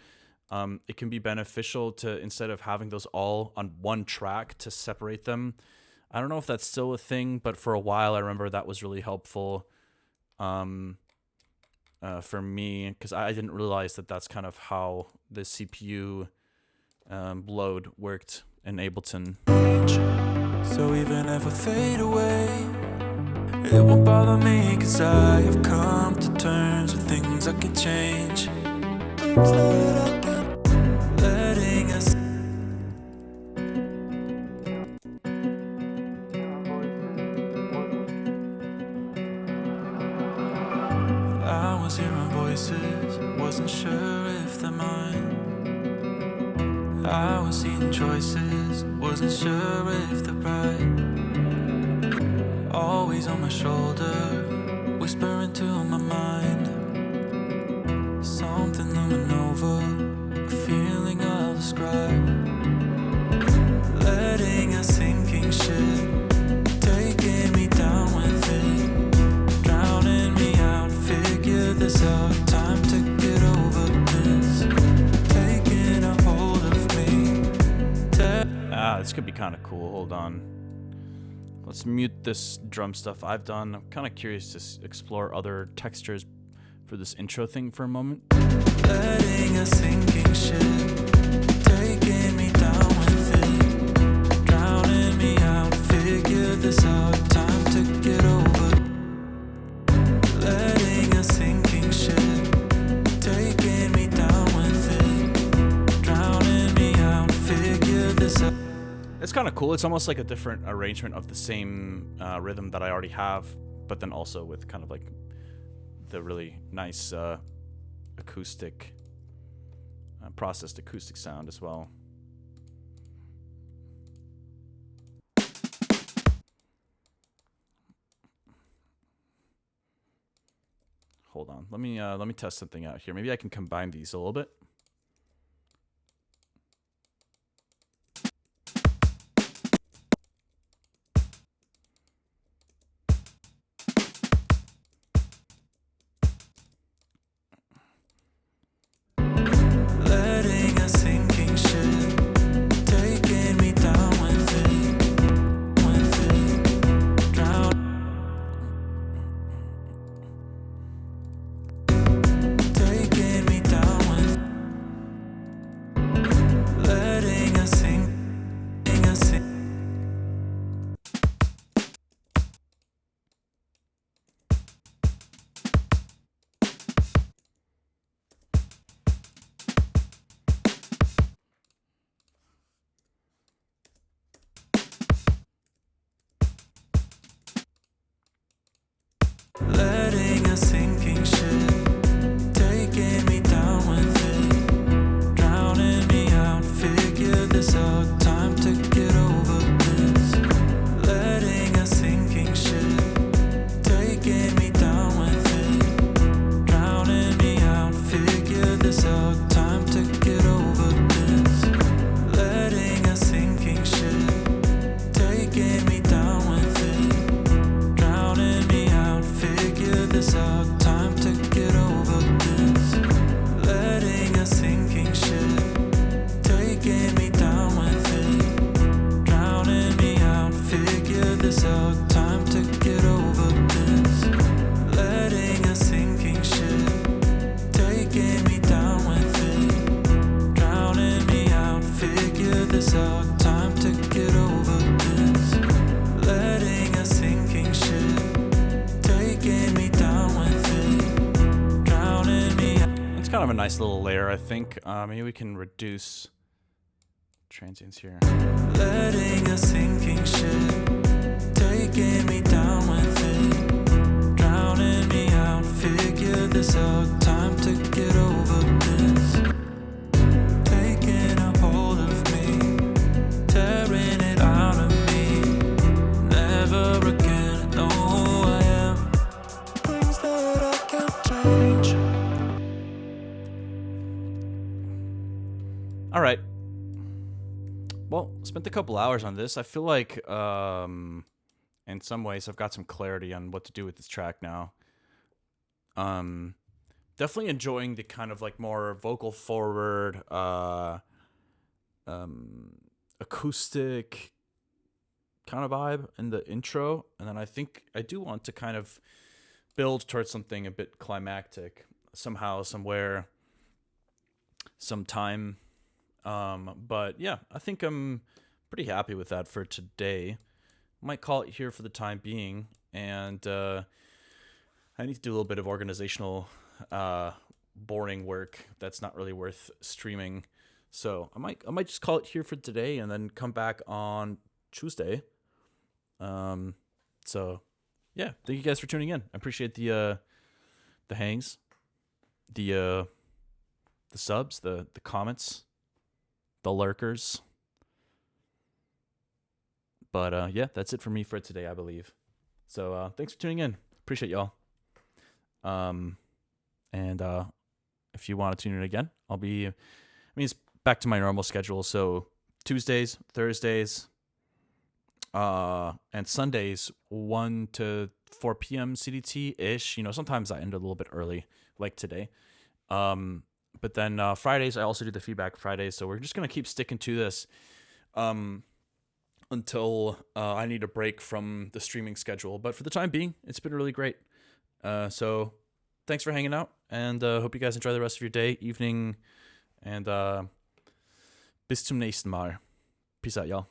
it can be beneficial to, instead of having those all on one track, to separate them. I don't know if that's still a thing, but for a while I remember that was really helpful for me, because I didn't realize that that's kind of how the CPU load worked in Ableton. So even if I fade away, it won't bother me, 'cause I have come to terms with things I can change. Things that I can, letting us. I was hearing voices, wasn't sure if they're mine. I was seeing choices, wasn't sure if they're right. Always on my shoulder, whispering to my mind. Something looming over, a feeling I'll describe. Letting a sinking ship, taking me down with it, drowning me out, figure this out, time to get over this, taking a hold of me. This could be kind of cool. Hold on. Let's mute this drum stuff I've done. I'm kind of curious to explore other textures for this intro thing for a moment. Letting a sinking ship, taking me down with it, drowning me out, figure this out, time to get over. Letting a sinking ship, taking me down with it, drowning me out, figure this out. It's kind of cool. It's almost like a different arrangement of the same rhythm that I already have, but then also with kind of like the really nice acoustic, processed acoustic sound as well. Hold on. Let me test something out here. Maybe I can combine these a little bit. our time to get over this. Letting a sinking ship taking me down with it, drowning me out. It's kind of a nice little layer, I think. Maybe we can reduce transients here. Letting a sinking ship taking me down with it, drowning me out. Figure this out, time to get over this. Taking a hold of me, tearing it out of me. Never again know who I am. Things that I can't change. All right. Well, spent a couple hours on this. I feel like in some ways I've got some clarity on what to do with this track now. Definitely enjoying the kind of like more vocal forward, acoustic kind of vibe in the intro. And then I think I do want to kind of build towards something a bit climactic somehow, somewhere, sometime. But yeah, I think I'm pretty happy with that for today. Might call it here for the time being. And, I need to do a little bit of organizational, boring work that's not really worth streaming. So I might just call it here for today and then come back on Tuesday. So yeah, thank you guys for tuning in. I appreciate the hangs, the subs, the comments, the lurkers. But yeah, that's it for me for today, I believe. So thanks for tuning in. Appreciate y'all. And if you want to tune in again, it's back to my normal schedule. So Tuesdays, Thursdays, and Sundays, 1 to 4 p.m. CDT-ish. Sometimes I end a little bit early, like today. But then Fridays, I also do the feedback Fridays. So we're just going to keep sticking to this until I need a break from the streaming schedule. But for the time being, it's been really great. So thanks for hanging out, and hope you guys enjoy the rest of your day, evening, and bis zum nächsten Mal. Peace out, y'all.